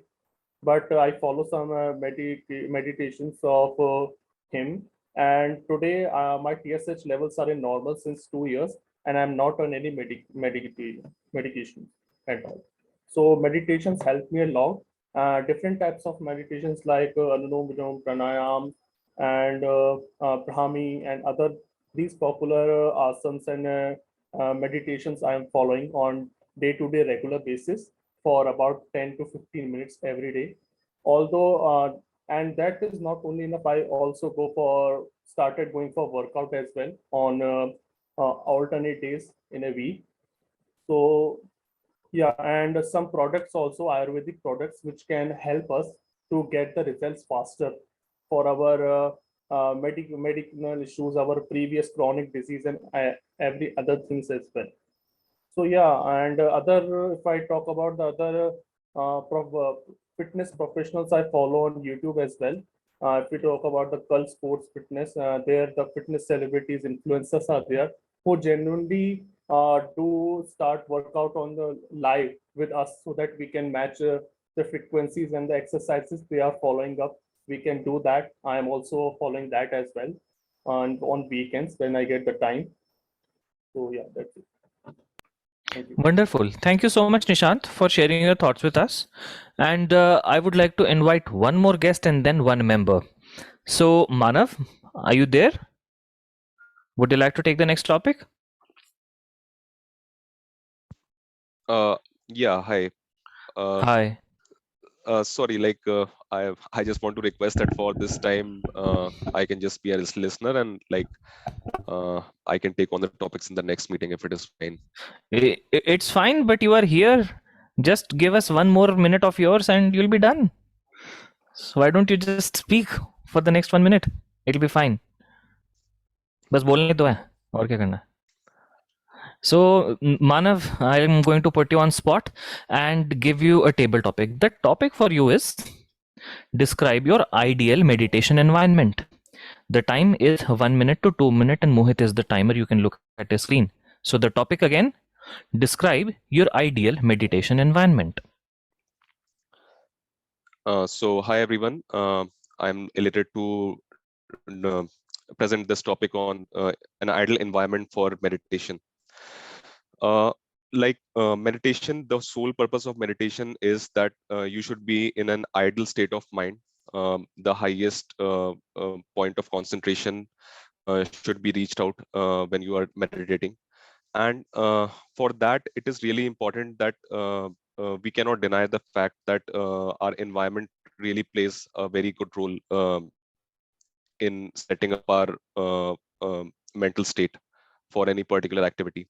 but I follow some meditations of him. And today, my TSH levels are in normal since 2 years, and I'm not on any medication at all. So meditations help me a lot. Different types of meditations like Anulom Vilom, Pranayam, and Brahmi, and other these popular asanas and meditations I am following on day-to-day regular basis for about 10 to 15 minutes every day. Although, and that is not only enough, I also started going for workout as well on alternate days in a week. So yeah, and some products also, Ayurvedic products, which can help us to get the results faster for our medical issues, our previous chronic disease, and every other things as well. So yeah, and if I talk about the other fitness professionals I follow on YouTube as well. If we talk about the Cult Sports Fitness, there the fitness celebrities, influencers are there who genuinely do start workout on the live with us so that we can match the frequencies and the exercises they are following up. We can do that. I am also following that as well, and on weekends when I get the time. So yeah, that's it. Thank you. Wonderful. Thank you so much, Nishant, for sharing your thoughts with us. And I would like to invite one more guest and then one member. So, Manav, are you there? Would you like to take the next topic? Yeah, hi. Hi. Sorry, I just want to request that for this time, I can just be a listener and I can take on the topics in the next meeting if it is fine. It's fine, but you are here. Just give us one more minute of yours and you'll be done. So why don't you just speak for the next 1 minute? It'll be fine. बस बोलने तो है और क्या करना है So, Manav, I am going to put you on spot and give you a table topic. The topic for you is describe your ideal meditation environment. The time is 1 minute to 2 minutes, and Mohit is the timer. You can look at his screen. So, the topic again, describe your ideal meditation environment. So hi everyone. I'm elated to uh, present this topic on an ideal environment for meditation. Meditation, the sole purpose of meditation is that you should be in an ideal state of mind. The highest point of concentration should be reached out when you are meditating. And for that, it is really important that we cannot deny the fact that our environment really plays a very good role in setting up our mental state for any particular activity.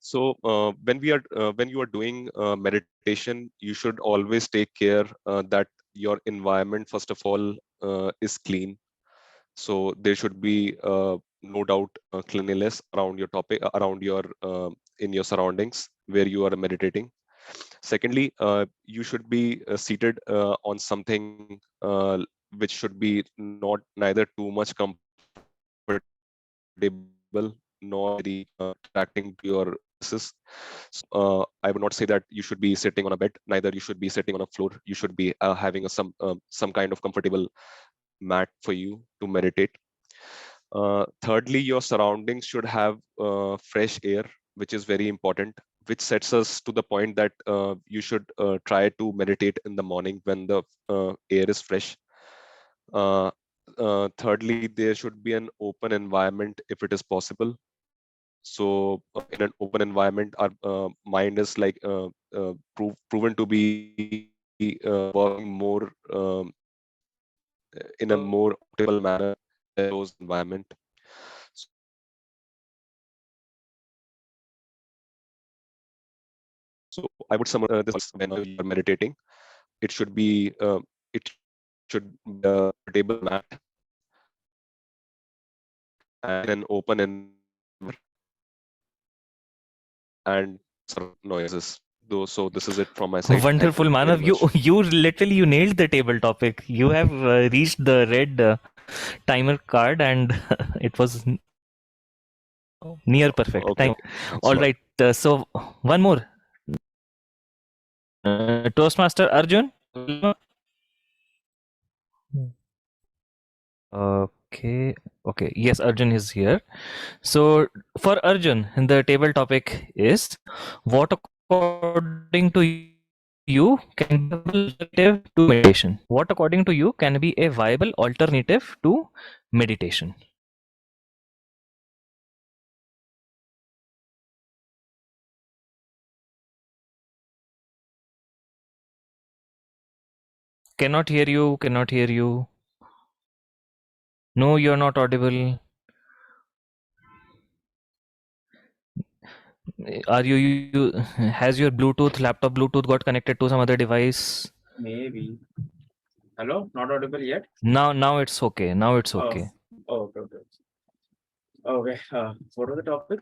So when you are doing meditation, you should always take care that your environment, first of all, is clean. So there should be no doubt cleanliness around your topic, around your in your surroundings where you are meditating. Secondly, you should be seated on something which should be not neither too much comfortable nor very attracting to your senses. I would not say that you should be sitting on a bed, neither you should be sitting on a floor. You should be having some kind of comfortable mat for you to meditate. Thirdly, your surroundings should have fresh air, which is very important, which sets us to the point that you should try to meditate in the morning when the air is fresh. Thirdly, there should be an open environment if it is possible. So in an open environment, our mind is like proven to be working more in a more optimal manner in those environment. So I would summarize this when you are meditating. It should be a table mat and an open environment and some noises. So this is it from my side. Thank Wonderful, you very Manav. much. You literally you nailed the table topic. You have reached the red timer card, and it was near perfect. Okay, Thank. thanks a All lot. right. So one more. Toastmaster Arjun. Okay. Okay. Yes, Arjun is here. So for Arjun, the table topic is what according to you can be a alternative to meditation. What according to you can be a viable alternative to meditation? Cannot hear you. Cannot hear you. No, you're not audible. Are you has your Bluetooth, laptop Bluetooth got connected to some other device? Maybe. Hello, not audible yet? Now it's okay. Now it's Oh, okay. okay, okay. Okay, what was the topic?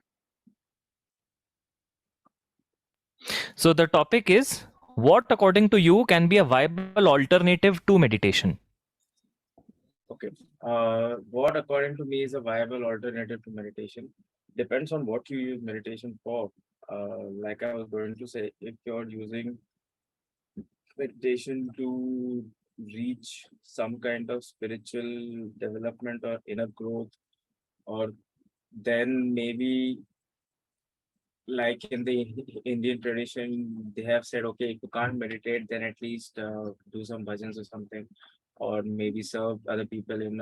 So the topic is what according to you can be a viable alternative to meditation? Okay. What according to me is a viable alternative to meditation depends on what you use meditation for. Like I was going to say, if you're using meditation to reach some kind of spiritual development or inner growth, or then maybe like in the Indian tradition, they have said, okay, if you can't meditate, then at least do some bhajans or something, or maybe serve other people in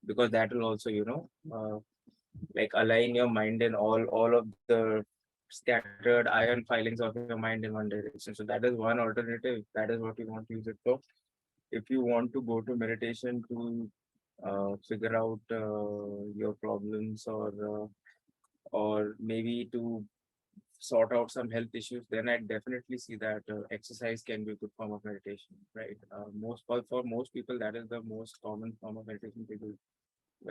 because that will also, like align your mind and all of the scattered iron filings of your mind in one direction. So that is one alternative. That is what you want to use it for. If you want to go to meditation to figure out your problems or maybe to sort out some health issues, then I definitely see that exercise can be a good form of meditation, right? For most people, that is the most common form of meditation people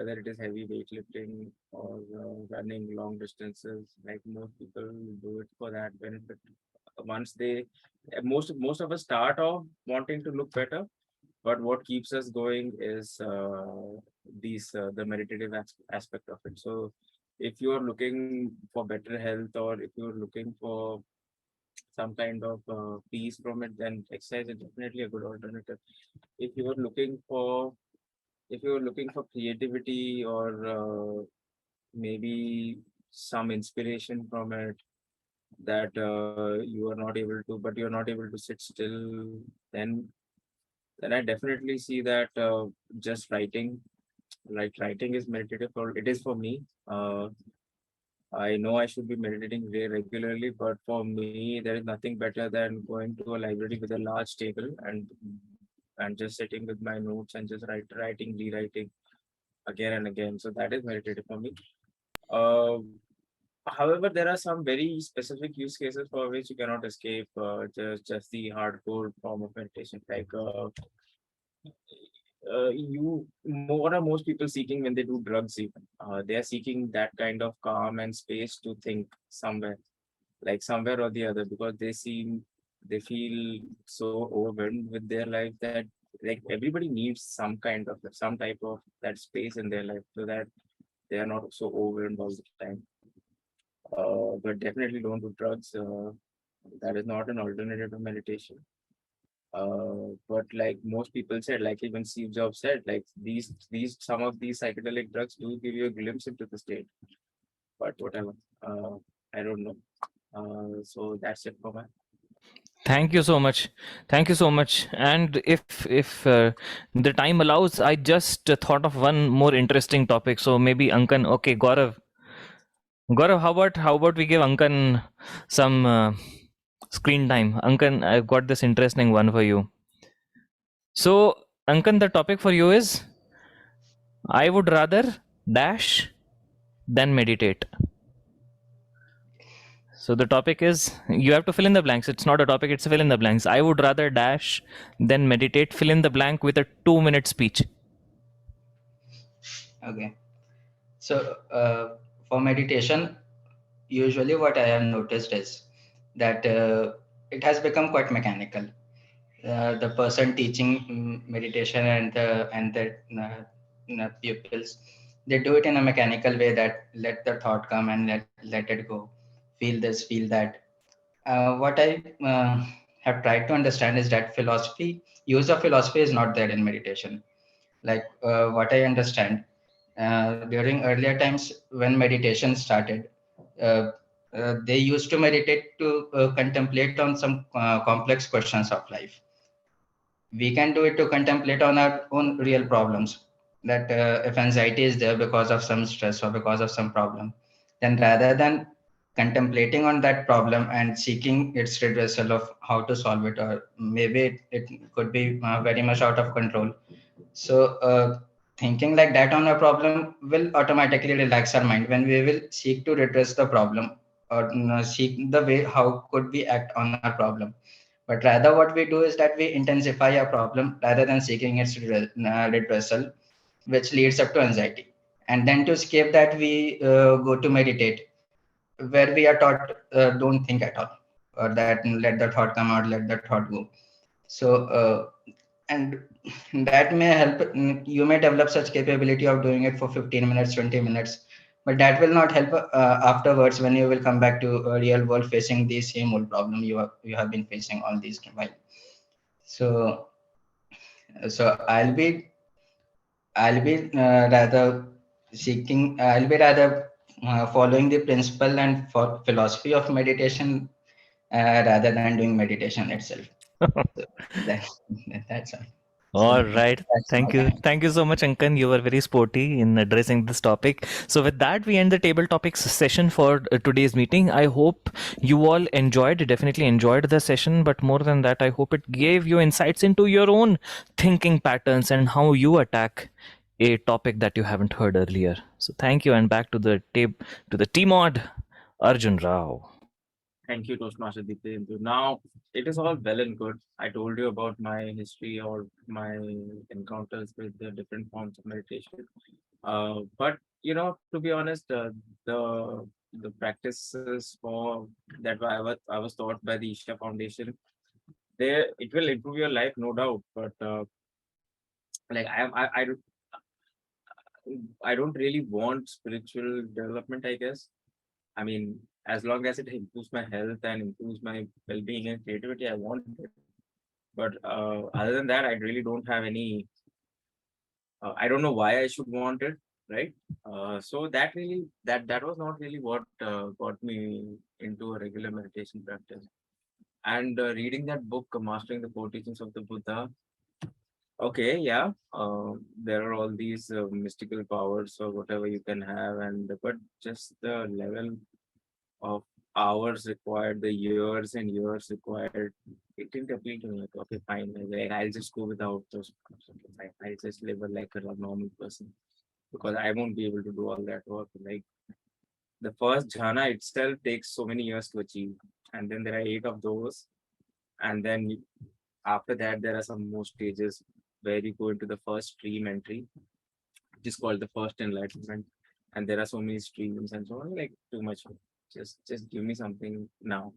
whether it is heavy weightlifting or running long distances. Like most people do it for that benefit. Once they, most of us start off wanting to look better, but what keeps us going is the meditative aspect of it. So if you are looking for better health, or if you're looking for some kind of peace from it, then exercise is definitely a good alternative. If you are looking for, if you're looking for creativity, or maybe some inspiration from it, that you are not able to, but you're not able to sit still, then I definitely see that just writing, like writing is meditative, or it is for me. I know I should be meditating very regularly, but for me, there is nothing better than going to a library with a large table and just sitting with my notes and just writing, rewriting again and again. So that is meditative for me. Uh, However, there are some very specific use cases for which you cannot escape just the hardcore form of meditation. Like what are most people seeking when they do drugs? Even they are seeking that kind of calm and space to think somewhere, like somewhere or the other, because they feel so overwhelmed with their life that like everybody needs some type of that space in their life so that they are not so overwhelmed all the time. But definitely don't do drugs. That is not an alternative to meditation. But like most people said, like even Steve Jobs said, like these some of these psychedelic drugs do give you a glimpse into the state. But whatever, I don't know. So that's it for me. Thank you so much. Thank you so much. And if the time allows, I just thought of one more interesting topic. So maybe Ankan, okay, Gaurav, how about we give Ankan some screen time? Ankan, I've got this interesting one for you. So Ankan, the topic for you is, I would rather dash than meditate. So the topic is, you have to fill in the blanks. It's not a topic, it's fill in the blanks. I would rather dash than meditate. Fill in the blank with a 2-minute speech. Okay. So for meditation, usually what I have noticed is that it has become quite mechanical. The person teaching meditation and the pupils, they do it in a mechanical way, that let the thought come and let it go, feel this, feel that. What I have tried to understand is that use of philosophy is not there in meditation. Like what I understand, during earlier times when meditation started, they used to meditate to contemplate on some complex questions of life. We can do it to contemplate on our own real problems, that if anxiety is there because of some stress or because of some problem, then rather than contemplating on that problem and seeking its redressal of how to solve it, or maybe it could be very much out of control. So thinking like that on a problem will automatically relax our mind when we will seek to redress the problem, or seek the way how could we act on our problem. But rather what we do is that we intensify our problem rather than seeking its redressal, which leads up to anxiety. And then to escape that, we go to meditate, where we are taught don't think at all, or that let the thought come out, let the thought go. So and that may help. You may develop such capability of doing it for 15 minutes, 20 minutes, but that will not help afterwards, when you will come back to a real world facing the same old problem you have been facing all these while. So I'll be rather following the principle and philosophy of meditation rather than doing meditation itself. So that's all. All So right. that's Thank what you. Thank you so much, Ankan. You were very sporty in addressing this topic. So with that, we end the table topics session for today's meeting. I hope you all definitely enjoyed the session, but more than that, I hope it gave you insights into your own thinking patterns and how you attack a topic that you haven't heard earlier. So thank you, and back to the T-Mod, Arjun Rao. Thank you, Toastmaster Deependu. Now, it is all well and good. I told you about my history or my encounters with the different forms of meditation. But to be honest, the practices for that I was taught by the Isha Foundation, there it will improve your life, no doubt. But like I don't really want spiritual development, I guess. I mean, as long as it improves my health and improves my well-being and creativity, I want it. But other than that, I really don't have any. I don't know why I should want it, right? So that was not really what got me into a regular meditation practice. And reading that book, Mastering the Core Teachings of the Buddha. Okay, yeah, there are all these mystical powers or whatever you can have, and but just the level of hours required, the years and years required, it didn't appeal to me. Like, okay, fine, like I'll just go without those. Okay, fine, I'll just live like a normal person because I won't be able to do all that work. Like the first jhana itself takes so many years to achieve, and then there are 8 of those, and then after that there are some more stages where you go into the first stream entry, which is called the first enlightenment, and there are so many streams and so on. Like too much. Just give me something now.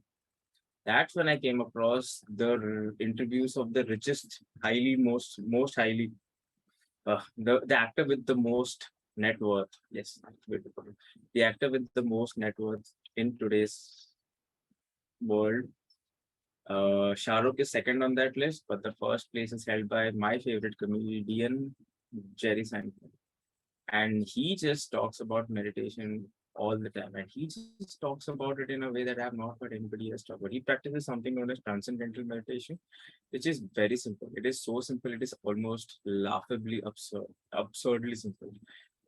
That's when I came across the interviews of the richest, most highly, the actor with the most net worth. Yes, that's the way to put it. The actor with the most net worth in today's world. Shah Rukh is second on that list, but the first place is held by my favorite comedian, Jerry Seinfeld. And he just talks about meditation all the time, and he just talks about it in a way that I have not heard anybody else talk about. He practices something known as transcendental meditation, which is very simple. It is so simple, it is almost laughably absurdly simple.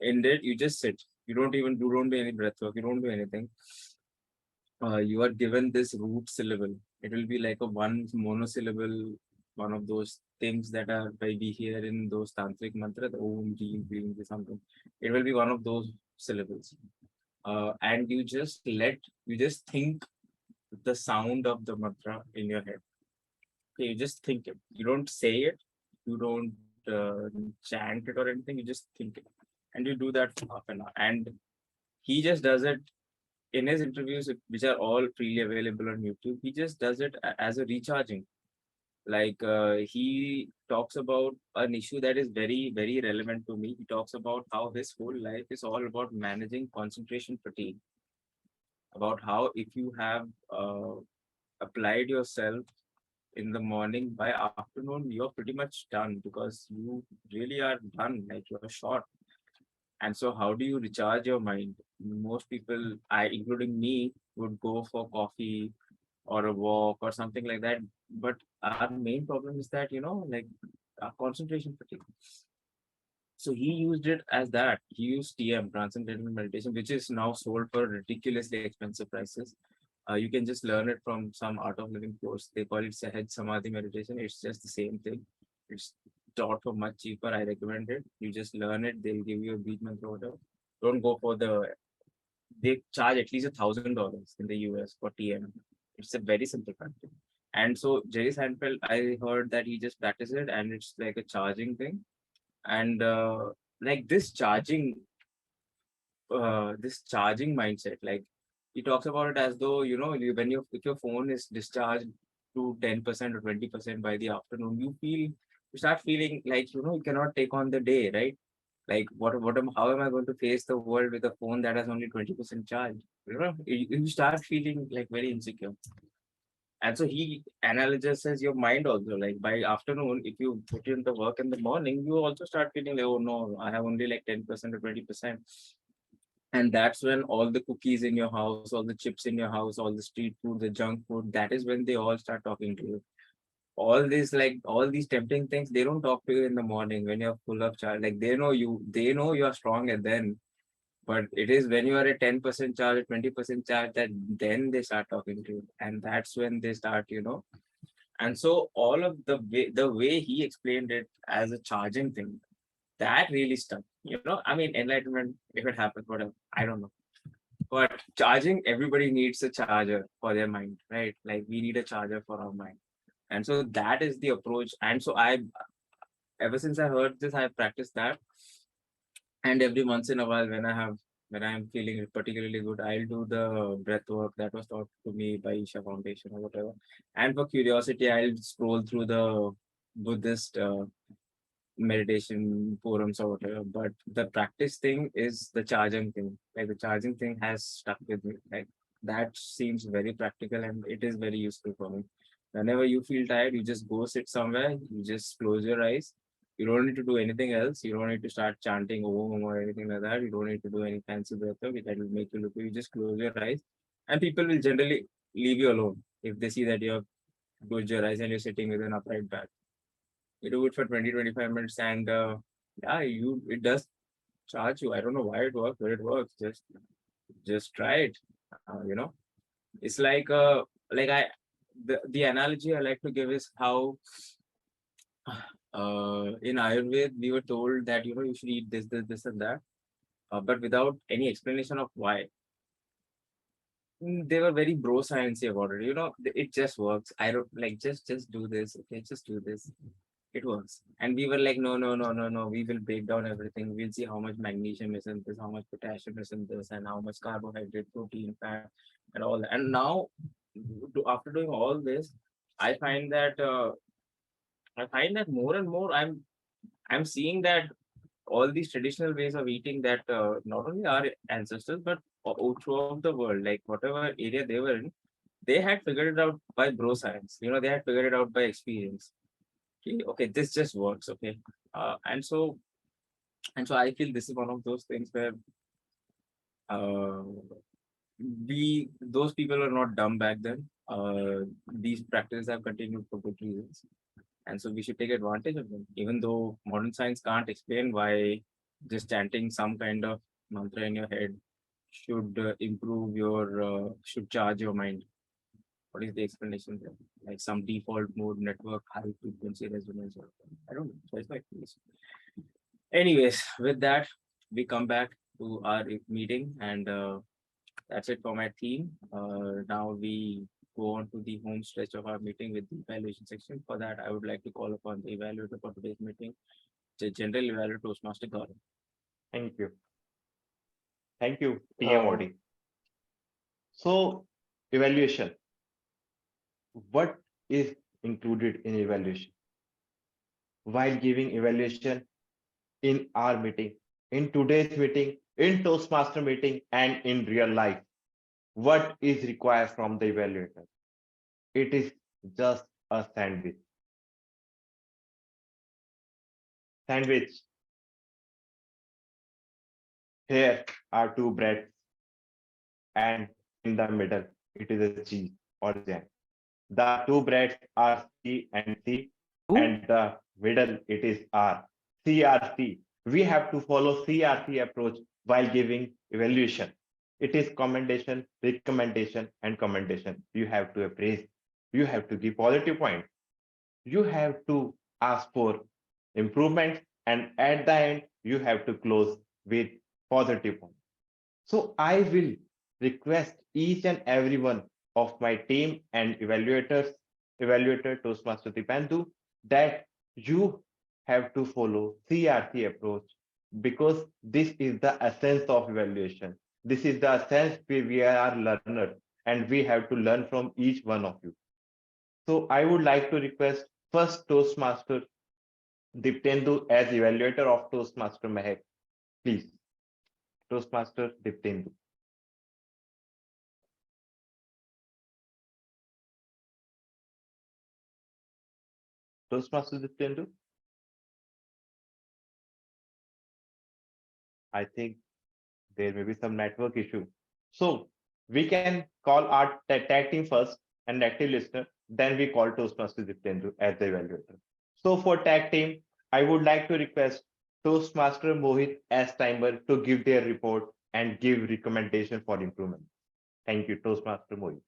In that, you just sit. You don't do any breath work. You don't do anything. You are given this root syllable. It will be like a one monosyllable, one of those things that are we hear in those tantric mantras, the Om, Jim, Blim, something. It will be one of those syllables. And you just think the sound of the mantra in your head. Okay, you just think it. You don't say it. You don't chant it or anything. You just think it. And you do that for half an hour. And he just does it in his interviews, which are all freely available on YouTube. He just does it as a recharging. Like he talks about an issue that is very, very relevant to me. He talks about how his whole life is all about managing concentration fatigue. About how if you have applied yourself in the morning, by afternoon, you're pretty much done because you really are done, like you're short. And so how do you recharge your mind? Most people, including me, would go for coffee or a walk or something like that. But our main problem is that, like concentration fatigue. So he used it as that. He used TM, Transcendental Meditation, which is now sold for ridiculously expensive prices. You can just learn it from some Art of Living course. They call it Sahaj Samadhi meditation. It's just the same thing. It's taught for much cheaper. I recommend it. You just learn it. They'll give you a beat mantra order. Don't go for they charge at least $1,000 in the US for TM. It's a very simple practice. And so Jerry Seinfeld, I heard that he just practices it and it's like a charging thing. And like this charging mindset, like he talks about it as though, if your phone is discharged to 10% or 20% by the afternoon, you start feeling like, you cannot take on the day, right? Like how am I going to face the world with a phone that has only 20% charge? You start feeling like very insecure. And so he analyzes your mind also. Like by afternoon, if you put in the work in the morning, you also start feeling like, oh no, I have only like 10% or 20%. And that's when all the cookies in your house, all the chips in your house, all the street food, the junk food, that is when they all start talking to you. All these tempting things, they don't talk to you in the morning when you're full of charge. Like they know you are strong, and then, but it is when you are at 10% charge, 20% charge, that then they start talking to you. And that's when they start, and so all of the way he explained it as a charging thing, that really stuck. I mean, enlightenment, if it happens, whatever, I don't know. But charging, everybody needs a charger for their mind, right? Like we need a charger for our mind. And so that is the approach. And so ever since I heard this, I practiced that. And every once in a while, when I'm feeling particularly good, I'll do the breath work that was taught to me by Isha Foundation or whatever. And for curiosity, I'll scroll through the Buddhist meditation forums or whatever. But the practice thing is the charging thing. Like the charging thing has stuck with me. Like that seems very practical and it is very useful for me. Whenever you feel tired, you just go sit somewhere, you just close your eyes. You don't need to do anything else. You don't need to start chanting Om or anything like that. You don't need to do any fancy breath work that will make you look. You just close your eyes, and people will generally leave you alone if they see that you have closed your eyes and you're sitting with an upright back. You do it for 20-25 minutes, and yeah, it does charge you. I don't know why it works, but it works. Just try it. It's like the analogy I like to give is how in Ayurveda we were told that you should eat this and that, but without any explanation of why. They were very bro sciencey about it. It just works. I don't like just do this. Okay, just do this. It works. And we were like, no. We will break down everything. We'll see how much magnesium is in this, how much potassium is in this, and how much carbohydrate, protein, fat, and all that. And now, after doing all this, I find that more and more I'm seeing that all these traditional ways of eating that not only our ancestors but throughout the world, like whatever area they were in, they had figured it out by bro science. They had figured it out by experience. Okay, this just works. Okay, and so I feel this is one of those things where those people were not dumb back then. These practices have continued for good reasons. And so we should take advantage of them, even though modern science can't explain why just chanting some kind of mantra in your head should should charge your mind. What is the explanation there? Like some default mode network, high frequency resonance. I don't know. So it's like this. Anyways, with that, we come back to our meeting, and that's it for my theme. Now we go on to the home stretch of our meeting with the evaluation section. For that, I would like to call upon the evaluator for today's meeting, the General Evaluator Toastmaster Gaurav. Thank you. Thank you, TMOD. So, evaluation. What is included in evaluation? While giving evaluation in our meeting, in today's meeting, in Toastmaster meeting, and in real life, what is required from the evaluator? It is just a sandwich. Sandwich. Here are two breads, and in the middle, it is a cheese or jam. The two breads are C and C, and the middle it is R. CRC. We have to follow CRC approach while giving evaluation. It is commendation, recommendation, and commendation. You have to appraise. You have to give positive points. You have to ask for improvements, and at the end, you have to close with positive points. So I will request each and every one of my team and evaluator Toastmaster Dipandu, that you have to follow CRC approach, because this is the essence of evaluation. This is the essence where we are learners and we have to learn from each one of you. So I would like to request first Toastmaster Diptendu as evaluator of Toastmaster Mehak. Please, Toastmaster Diptendu. Toastmaster Diptendu? I think there may be some network issue. So we can call our tag team first and active listener, then we call Toastmaster Diptendu as the evaluator. So for tag team, I would like to request Toastmaster Mohit as timer to give their report and give recommendation for improvement. Thank you, Toastmaster Mohit.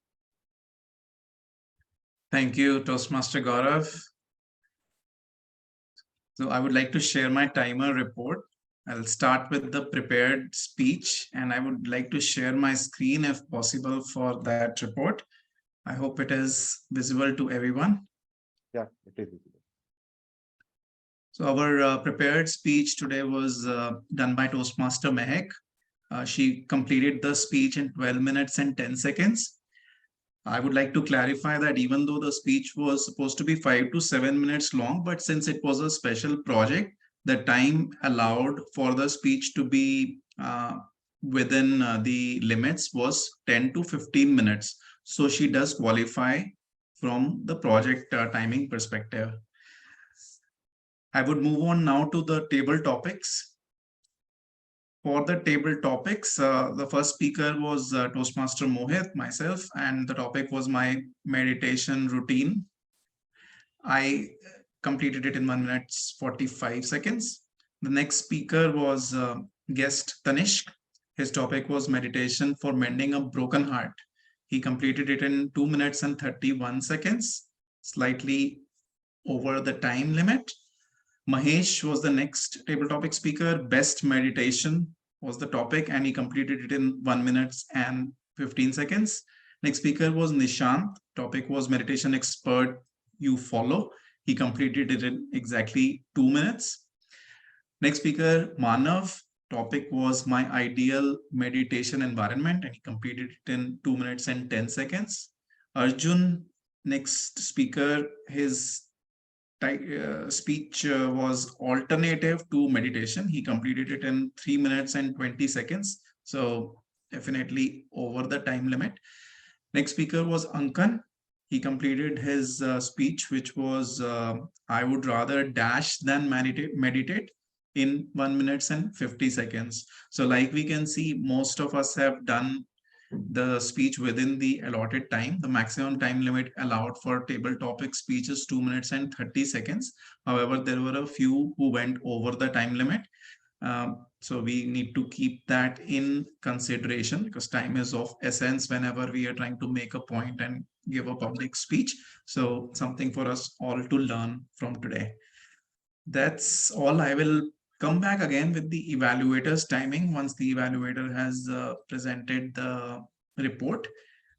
Thank you, Toastmaster Gaurav. So I would like to share my timer report. I'll start with the prepared speech, and I would like to share my screen if possible for that report. I hope it is visible to everyone. Yeah, it is visible. So our prepared speech today was done by Toastmaster Mehak. She completed the speech in 12 minutes and 10 seconds. I would like to clarify that even though the speech was supposed to be 5 to 7 minutes long, but since it was a special project, the time allowed for the speech to be within the limits was 10 to 15 minutes. So she does qualify from the project timing perspective. I would move on now to the table topics. For the table topics, the first speaker was Toastmaster Mohit, myself, and the topic was my meditation routine. I completed it in 1 minute 45 seconds. The next speaker was guest Tanishq. His topic was meditation for mending a broken heart. He completed it in 2 minutes and 31 seconds, slightly over the time limit. Mahesh was the next table topic speaker. Best meditation was the topic, and he completed it in 1 minute and 15 seconds. Next speaker was Nishant. Topic was meditation expert you follow. He completed it in exactly 2 minutes. Next speaker, Manav. Topic was my ideal meditation environment, and he completed it in 2 minutes and 10 seconds. Arjun, next speaker, his speech was alternative to meditation. He completed it in 3 minutes and 20 seconds. So definitely over the time limit. Next speaker was Ankan. He completed his speech, which was I would rather dash than meditate in 1 minute and 50 seconds. So like we can see, most of us have done the speech within the allotted time. The maximum time limit allowed for table topic speech is 2 minutes and 30 seconds. However, there were a few who went over the time limit. So we need to keep that in consideration because time is of essence whenever we are trying to make a point and give a public speech. So something for us all to learn from today. That's all. I will come back again with the evaluator's timing once the evaluator has presented the report.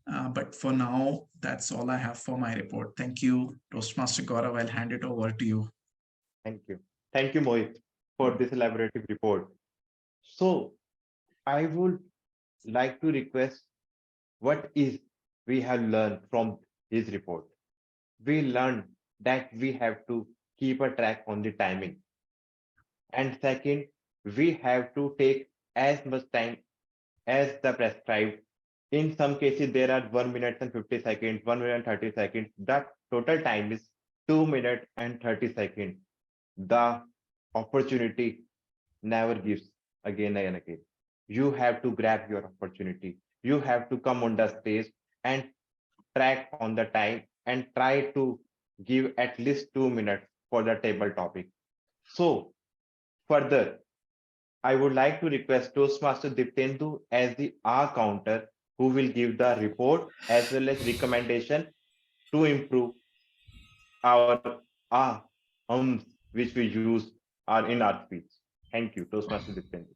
But for now, that's all I have for my report. Thank you, Toastmaster Gaurav. I'll hand it over to you. Thank you. Thank you, Mohit, for this elaborative report. So I would like to request what is we have learned from his report. We learned that we have to keep a track on the timing. And second, we have to take as much time as the prescribed. In some cases, there are 1 minute and 50 seconds, 1 minute and 30 seconds. The total time is 2 minutes and 30 seconds. The opportunity never gives again and again. You have to grab your opportunity. You have to come on the stage and track on the time and try to give at least 2 minutes for the table topic. So further, I would like to request Toastmaster Diptendu as the R counter who will give the report as well as recommendation to improve our which we use in our speech. Thank you, Toastmaster Diptendu.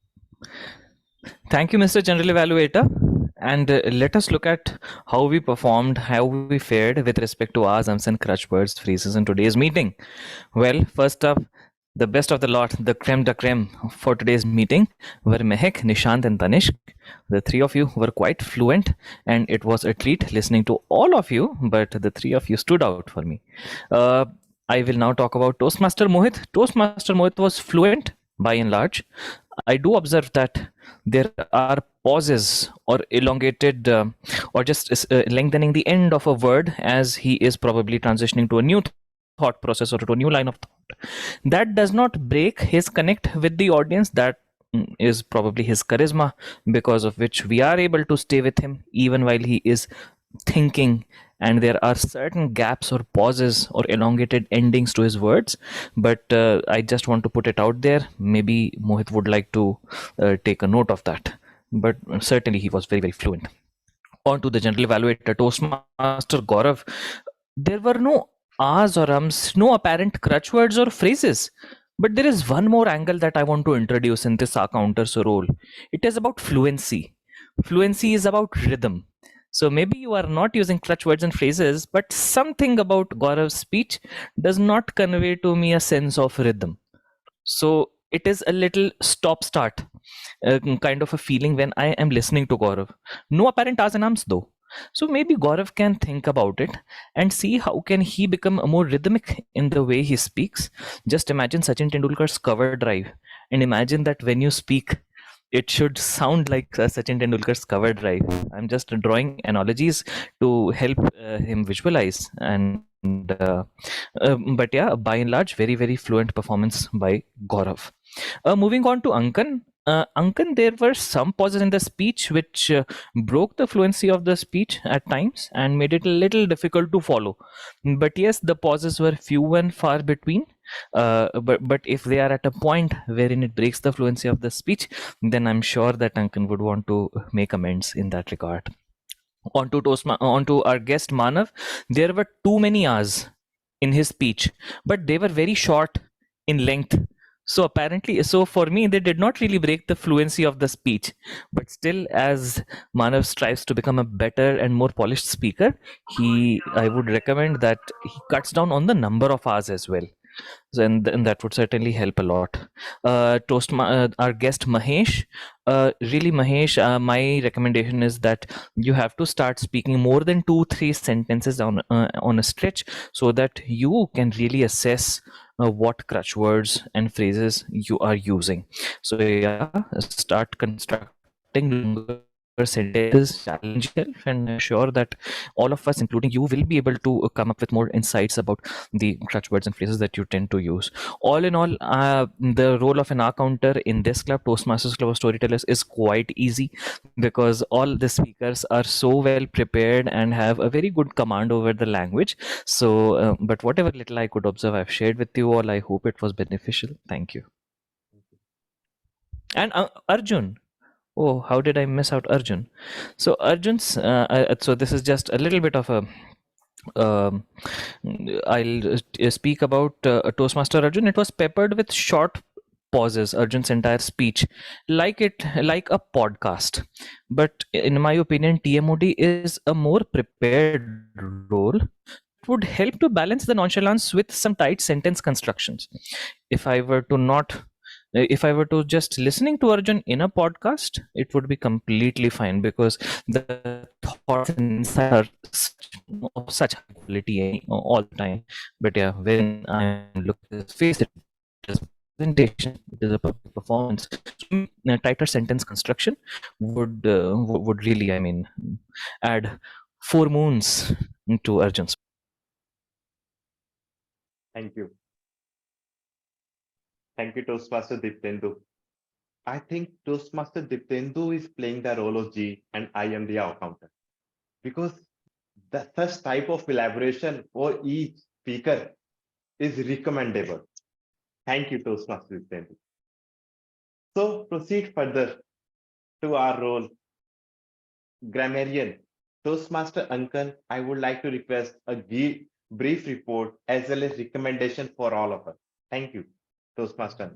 Thank you, Mr. General Evaluator. And let us look at how we performed, how we fared with respect to our and crutch words, phrases in today's meeting. Well, first up, the best of the lot, the creme de creme for today's meeting were Mehak, Nishant and Tanishq. The three of you were quite fluent and it was a treat listening to all of you, but the three of you stood out for me. I will now talk about Toastmaster Mohit. Toastmaster Mohit was fluent by and large. I do observe that there are pauses or elongated or just lengthening the end of a word as he is probably transitioning to a new thought process or to a new line of thought. That does not break his connect with the audience. That is probably his charisma, because of which we are able to stay with him even while he is thinking, and there are certain gaps or pauses or elongated endings to his words. But I just want to put it out there. Maybe Mohit would like to take a note of that, but certainly he was very, very fluent. On to the general evaluator, Toastmaster Gaurav. There were no ahs or ums, no apparent crutch words or phrases, But there is one more angle that I want to introduce in this counters role. It is about fluency. Fluency is about rhythm. So maybe you are not using clutch words and phrases, but something about Gaurav's speech does not convey to me a sense of rhythm. So it is a little stop start kind of a feeling when I am listening to Gaurav. No apparent asonance though. So maybe Gaurav can think about it and see how can he become more rhythmic in the way he speaks. Just imagine Sachin Tendulkar's cover drive and imagine that when you speak, it should sound like Sachin Tendulkar's cover drive. I'm just drawing analogies to help him visualize. But yeah, by and large, very, very fluent performance by Gaurav. Moving on to Ankan. Ankan, there were some pauses in the speech which broke the fluency of the speech at times and made it a little difficult to follow. But yes, the pauses were few and far between. But if they are at a point wherein it breaks the fluency of the speech, then I'm sure that Ankan would want to make amends in that regard. Onto our guest Manav, there were too many hours in his speech, but they were very short in length. So apparently, so for me, they did not really break the fluency of the speech. But still, as Manav strives to become a better and more polished speaker, I would recommend that he cuts down on the number of hours as well. And that would certainly help a lot. Our guest Mahesh, really Mahesh, my recommendation is that you have to start speaking more than 2-3 sentences on a stretch, so that you can really assess what crutch words and phrases you are using. So yeah, start constructing longer sentences, challenge yourself, and I'm sure that all of us, including you, will be able to come up with more insights about the crutch words and phrases that you tend to use. All in all, the role of an counter in this club, Toastmasters Club of Storytellers, is quite easy because all the speakers are so well prepared and have a very good command over the language. So, but whatever little I could observe, I've shared with you all. I hope it was beneficial. Thank you. And Arjun. Oh, how did I miss out Arjun? So Arjun's, so this is just a little bit of a, I'll speak about Toastmaster Arjun. It was peppered with short pauses, Arjun's entire speech, like a podcast. But in my opinion, TMOD is a more prepared role. It would help to balance the nonchalance with some tight sentence constructions. If I were to just listening to Arjun in a podcast, it would be completely fine because the thoughts and insights are of such high quality all the time. But yeah, when I'm looking at his face, it is a presentation, it is a public performance. So, a tighter sentence construction would really, I mean, add 4 moons to Arjun's. Thank you. Thank you, Toastmaster Diptendu. I think Toastmaster Diptendu is playing the role of G and I am the counter because the such type of elaboration for each speaker is recommendable. Thank you, Toastmaster Diptendu. So proceed further to our role. Grammarian, Toastmaster Ankan, I would like to request a brief report as well as recommendation for all of us. Thank you, Toastmaster.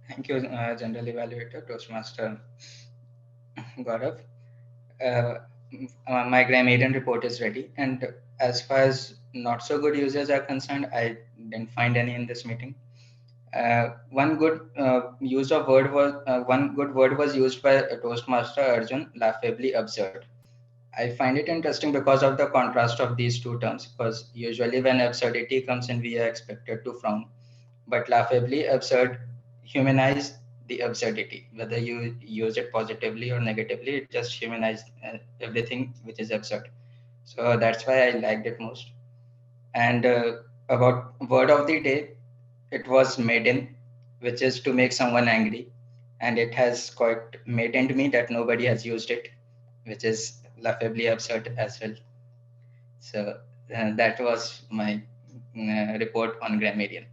Thank you, General Evaluator, Toastmaster Gaurav. My grammarian report is ready. And as far as not so good users are concerned, I didn't find any in this meeting. One good word was used by Toastmaster Arjun, laughably absurd. I find it interesting because of the contrast of these two terms, because usually when absurdity comes in, we are expected to frown, but laughably absurd humanize the absurdity. Whether you use it positively or negatively, it just humanizes everything which is absurd. So that's why I liked it most. And about word of the day, it was maiden, which is to make someone angry. And it has quite maddened me that nobody has used it, which is laughably absurd as well. So that was my report on grammarian.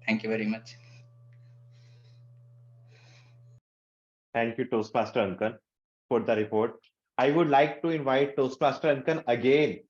Thank you very much. Thank you, Toastmaster Ankan, for the report. I would like to invite Toastmaster Ankan again